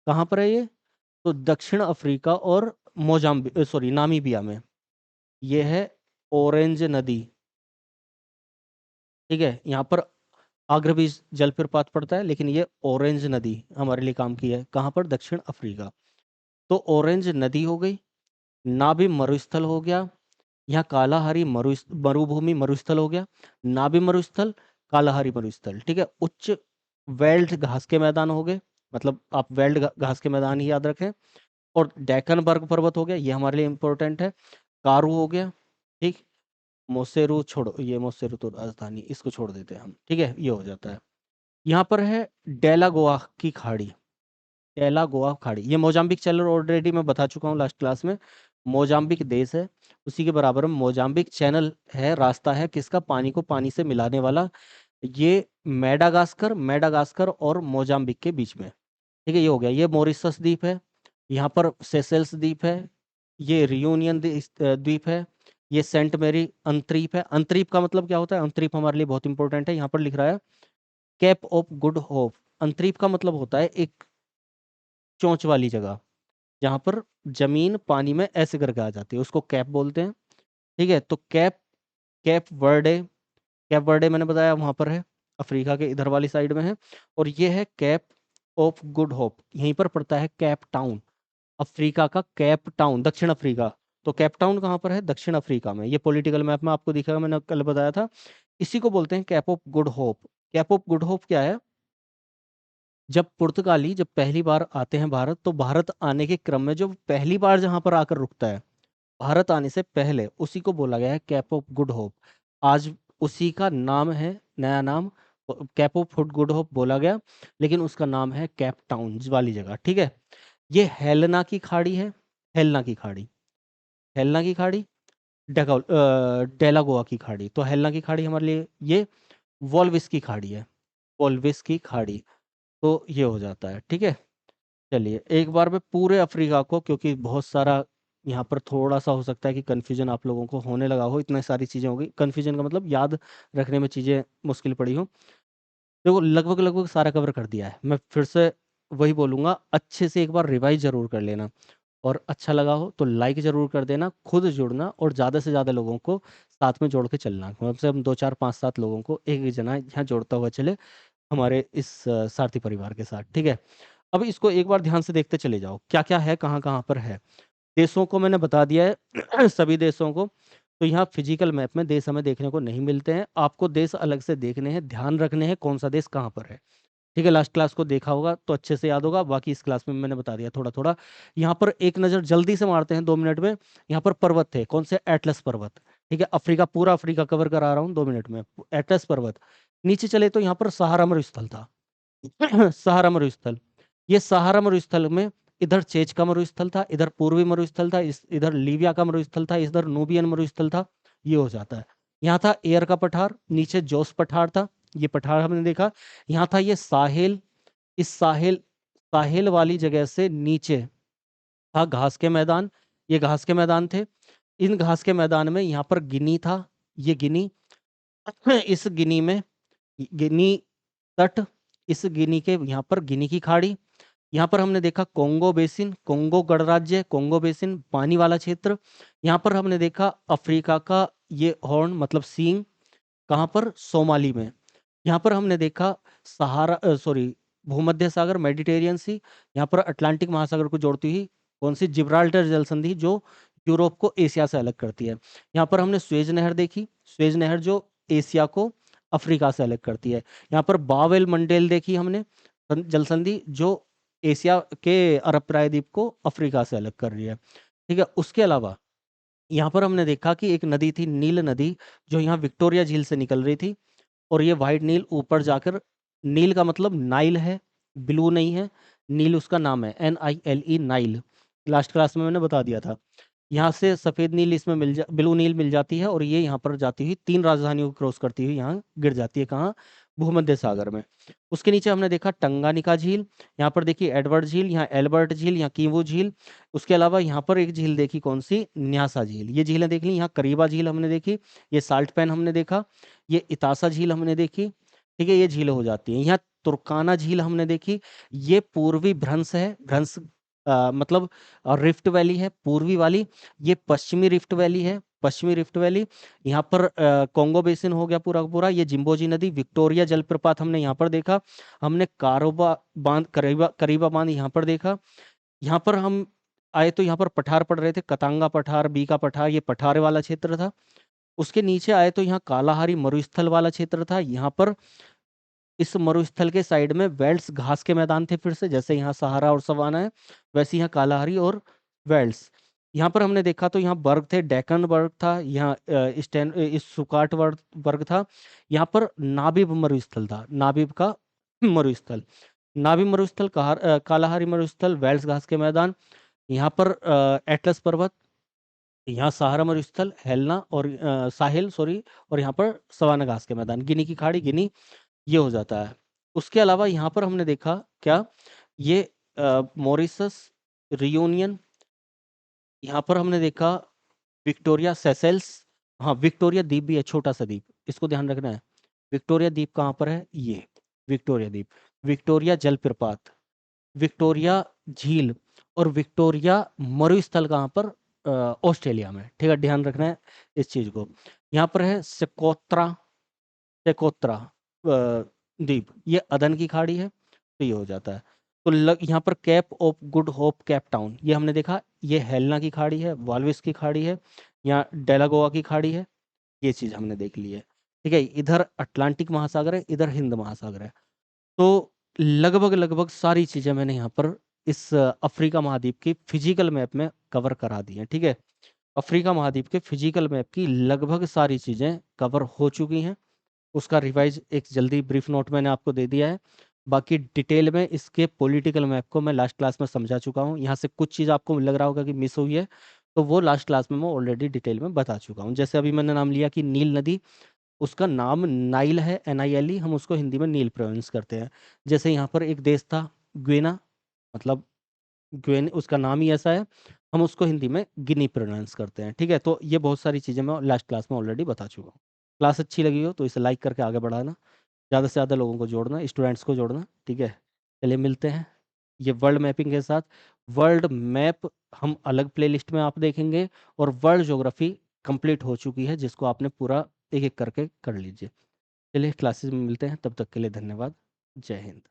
कहाँ पर है ये, तो दक्षिण अफ्रीका और नामीबिया में। ये है ऑरेंज नदी। ठीक है, यहाँ पर आग्र भी जलप्रपात पड़ता है, लेकिन ये ऑरेंज नदी हमारे लिए काम की है, कहाँ पर, दक्षिण अफ्रीका। तो ऑरेंज नदी हो गई, नाबी मरुस्थल हो गया, यहाँ कालाहारी मरुभूमि मरुस्थल हो गया, नाबी मरुस्थल, कालाहारी मरुस्थल। ठीक है, उच्च वेल्ड घास के मैदान हो गए, मतलब आप वेल्ड घास के मैदान ही याद रखें। और डेकनबर्ग पर्वत हो गया, ये हमारे लिए इंपॉर्टेंट है। कारू हो गया। ठीक, मोसेरू छोड़ो, ये मोसेरू तो राजधानी, इसको छोड़ देते हैं हम। ठीक है, ये हो जाता है। यहाँ पर है डेलागोआ की खाड़ी, डेलागोआ खाड़ी, ये मोजाम्बिक चैनल ऑलरेडी मैं बता चुका हूँ लास्ट क्लास में। मोजाम्बिक देश है, उसी के बराबर में मोजाम्बिक चैनल है, रास्ता है किसका, पानी को पानी से मिलाने वाला। ये मेडागास्कर और मोजाम्बिक के बीच में। ठीक है, ये हो गया। ये मॉरिशस द्वीप है, यहाँ पर सेसेल्स द्वीप है, ये रियूनियन द्वीप है, ये सेंट मेरी अंतरीप है। अंतरीप का मतलब क्या होता है, अंतरीप हमारे लिए बहुत इंपॉर्टेंट है, यहाँ पर लिख रहा है कैप ऑफ गुड होप। अंतरीप का मतलब होता है एक चोंच वाली जगह, जहां पर जमीन पानी में ऐसे करके आ जाती है, उसको कैप बोलते हैं। ठीक है, तो cap, cap Verde, cap Verde मैंने बताया वहां पर है, अफ्रीका के इधर वाली साइड में है। और ये है कैप ऑफ गुड होप, यहीं पर पड़ता है कैप टाउन, अफ्रीका का कैप टाउन, दक्षिण अफ्रीका। तो कैप टाउन कहाँ पर है, दक्षिण अफ्रीका में, ये पॉलिटिकल मैप में आपको दिखेगा, मैंने कल बताया था। इसी को बोलते हैं cap of good hope. Cap of good hope क्या है, जब पुर्तगाली जब पहली बार आते हैं भारत, तो भारत आने के क्रम में जो पहली बार जहां पर आकर रुकता है, भारत आने से पहले, उसी को बोला गया है कैप ऑफ गुड होप। आज उसी का नाम है, नया नाम, कैप ऑफ गुड होप बोला गया, लेकिन उसका नाम है कैप टाउन वाली जगह। ठीक है, ये हेलना की खाड़ी है, हेलना की खाड़ी, हेलना की खाड़ी, डेलागोआ की खाड़ी। तो हेलना की खाड़ी हमारे लिए ये वॉल्विस की खाड़ी है, वॉल्विस की खाड़ी। तो ये हो जाता है। ठीक है, चलिए एक बार में पूरे अफ्रीका को, क्योंकि बहुत सारा यहाँ पर थोड़ा सा हो सकता है कि कन्फ्यूजन आप लोगों को होने लगा हो, इतनी सारी चीज़ें हो गई, कन्फ्यूजन का मतलब याद रखने में चीज़ें मुश्किल पड़ी हो। देखो लगभग लगभग सारा कवर कर दिया है, मैं फिर से वही बोलूँगा, अच्छे से एक बार रिवाइज जरूर कर लेना। और अच्छा लगा हो तो लाइक जरूर कर देना, खुद जुड़ना और ज़्यादा से ज़्यादा लोगों को साथ में जोड़ के चलना, कम से कम 2 4 5 7 लोगों को एक एक जना यहाँ जोड़ता हुआ चले हमारे इस सारथी परिवार के साथ। ठीक है, अब इसको एक बार ध्यान से देखते चले जाओ, क्या क्या है, कहाँ कहाँ पर है। देशों को मैंने बता दिया है सभी देशों को। तो यहाँ फिजिकल मैप में देश हमें देखने को नहीं मिलते हैं, आपको देश अलग से देखने हैं, ध्यान रखने हैं कौन सा देश कहाँ पर है। ठीक है, लास्ट क्लास को देखा होगा तो अच्छे से याद होगा, बाकी इस क्लास में मैंने बता दिया थोड़ा थोड़ा। यहाँ पर एक नज़र जल्दी से मारते हैं 2 मिनट में। यहाँ पर पर्वत थे, कौन से, एटलस पर्वत। ठीक है, अफ्रीका, पूरा अफ्रीका कवर करा रहा हूँ 2 मिनट में, एटलस पर्वत। नीचे चले तो यहाँ पर सहारा मरुस्थल था सहारा मरुस्थल, ये सहारा मरुस्थल में इधर चेच का मरुस्थल था, इधर पूर्वी मरुस्थल था, इधर लीबिया का मरुस्थल था, इधर नूबियन मरुस्थल था। ये हो जाता है। यहाँ था एयर का पठार, नीचे जोस पठार था, ये पठार हमने देखा। यहाँ था ये साहेल, इस साहेल, साहेल वाली जगह से नीचे था घास के मैदान, ये घास के मैदान थे। इन घास के मैदान में यहाँ पर गिनी था, ये गिनी, इस गिनी में गिनी तट, इस गिनी के यहाँ पर गिनी की खाड़ी, यहाँ पर हमने देखा कोंगो बेसिन, कोंगो गणराज्य, कोंगो बेसिन पानी वाला क्षेत्र। यहाँ पर हमने देखा अफ्रीका का ये हॉर्न मतलब सींग, कहाँ पर, सोमाली में। यहाँ पर हमने देखा सहारा सॉरी भूमध्य सागर मेडिटेरियन सी, यहाँ पर अटलांटिक महासागर को जोड़ती हुई कौन सी, जिब्राल्टर जल संधि जो यूरोप को एशिया से अलग करती है। यहाँ पर हमने स्वेज नहर देखी, स्वेज नहर जो एशिया को अफ्रीका से अलग करती है। यहाँ पर बावेल मंडेल देखी हमने, जल संधि जो एशिया के अरब प्रायद्वीप को अफ्रीका से अलग कर रही है। ठीक है, उसके अलावा यहाँ पर हमने देखा कि एक नदी थी नील नदी, जो यहाँ विक्टोरिया झील से निकल रही थी, और ये व्हाइट नील ऊपर जाकर, नील का मतलब नाइल है, ब्लू नहीं है, नील उसका नाम है, NILE नाइल, लास्ट क्लास में मैंने बता दिया था। यहाँ से सफेद नील इसमें ब्लू नील मिल जाती है, और ये यहाँ पर जाती हुई 3 राजधानियों को क्रॉस करती हुई यहाँ गिर जाती है, कहाँ, भूमध्य सागर में। उसके नीचे हमने देखा टंगानिका झील, यहाँ पर देखिए एडवर्ड झील, यहाँ एल्बर्ट झील, यहाँ कीवू झील। उसके अलावा यहाँ पर एक झील देखी कौन सी, न्यासा झील, ये झीलें देख ली। यहाँ करीबा झील हमने देखी, ये साल्ट पैन हमने देखा, ये इतासा झील हमने देखी। ठीक है, ये झीलें हो जाती हैं। यहाँ तुर्काना झील हमने देखी, ये पूर्वी भ्रंश है, भ्रंश मतलब रिफ्ट वैली है पूर्वी वाली, ये पश्चिमी रिफ्ट वैली है, पश्चिमी रिफ्ट वैली। यहाँ पर कोंगो बेसिन हो गया पूरा का पूरा, ये जिम्बोजी नदी, विक्टोरिया जलप्रपात हमने यहाँ पर देखा, हमने कारोबा बांध, करीबा करीबा बांध यहाँ पर देखा। यहाँ पर हम आए तो यहाँ पर पठार पड़ रहे थे, कतांगा पठार, बीका पठार, ये पठार वाला क्षेत्र था। उसके नीचे आए तो यहाँ कालाहारी मरुस्थल वाला क्षेत्र था। यहाँ पर इस मरुस्थल के साइड में वेल्स घास के मैदान थे, फिर से जैसे यहाँ सहारा और सवाना है, वैसे यहाँ कालाहारी और वेल्स। यहाँ पर हमने देखा तो यहाँ बर्ग थे, डेक्कन बर्ग था, यहाँ इस सुकाट बर्ग था। यहाँ पर नाबिब मरुस्थल था, नाबिब का मरुस्थल, नाबिब मरुस्थल, कालाहारी मरुस्थल, वेल्स घास के मैदान। यहाँ पर एटलस पर्वत, यहाँ सहारा मरुस्थल, हेलना और साहिल सॉरी, और यहाँ पर सवाना घास के मैदान, गिनी की खाड़ी, गिनी, ये हो जाता है। उसके अलावा यहाँ पर हमने देखा क्या, ये मॉरिशस, रियूनियन, यहाँ पर हमने देखा विक्टोरिया सेसेल्स, हाँ विक्टोरिया द्वीप भी है, छोटा सा द्वीप, इसको ध्यान रखना है। विक्टोरिया द्वीप कहाँ पर है, ये विक्टोरिया द्वीप, विक्टोरिया जलप्रपात, विक्टोरिया झील, और विक्टोरिया मरुस्थल कहाँ पर, ऑस्ट्रेलिया में। ठीक है, ध्यान रखना है इस चीज को। यहाँ पर है सिकोत्रा, सिकोत्रा द्वीप, ये अदन की खाड़ी है, तो ये हो जाता है। तो यहाँ पर cap of good hope, Cape Town, ये हमने देखा, ये हेलना की खाड़ी है, वाल्विस की खाड़ी है, यहाँ डेलागोआ की खाड़ी है, ये चीज हमने देख ली है। ठीक है, इधर अटलांटिक महासागर है, इधर हिंद महासागर है। तो लगभग लगभग सारी चीजें मैंने यहाँ पर इस अफ्रीका महाद्वीप की फिजिकल मैप में कवर करा दी हैं। ठीक है, अफ्रीका महाद्वीप के फिजिकल मैप की लगभग सारी चीजें कवर हो चुकी हैं। उसका रिवाइज एक जल्दी ब्रीफ नोट मैंने आपको दे दिया है। बाकी डिटेल में इसके पॉलिटिकल मैप को मैं लास्ट क्लास में समझा चुका हूँ। यहाँ से कुछ चीज़ आपको लग रहा होगा कि मिस हुई है, तो वो लास्ट क्लास में मैं ऑलरेडी डिटेल में बता चुका हूँ। जैसे अभी मैंने नाम लिया कि नील नदी, उसका नाम नाइल है, NILE, हम उसको हिंदी में नील प्रोनाउंस करते हैं। जैसे यहाँ पर एक देश था ग्वेना, मतलब ग्वेन, उसका नाम ही ऐसा है, हम उसको हिंदी में गिनी प्रोनाउंस करते हैं। ठीक है, तो ये बहुत सारी चीज़ें मैं लास्ट क्लास में ऑलरेडी बता चुका हूँ। क्लास अच्छी लगी हो तो इसे लाइक करके आगे बढ़ाना, ज़्यादा से ज़्यादा लोगों को जोड़ना, स्टूडेंट्स को जोड़ना। ठीक है, चलिए मिलते हैं ये वर्ल्ड मैपिंग के साथ। वर्ल्ड मैप हम अलग प्लेलिस्ट में आप देखेंगे, और वर्ल्ड ज्योग्राफी कंप्लीट हो चुकी है, जिसको आपने पूरा एक एक करके कर लीजिए। चलिए क्लासेस में मिलते हैं, तब तक के लिए धन्यवाद, जय हिंद।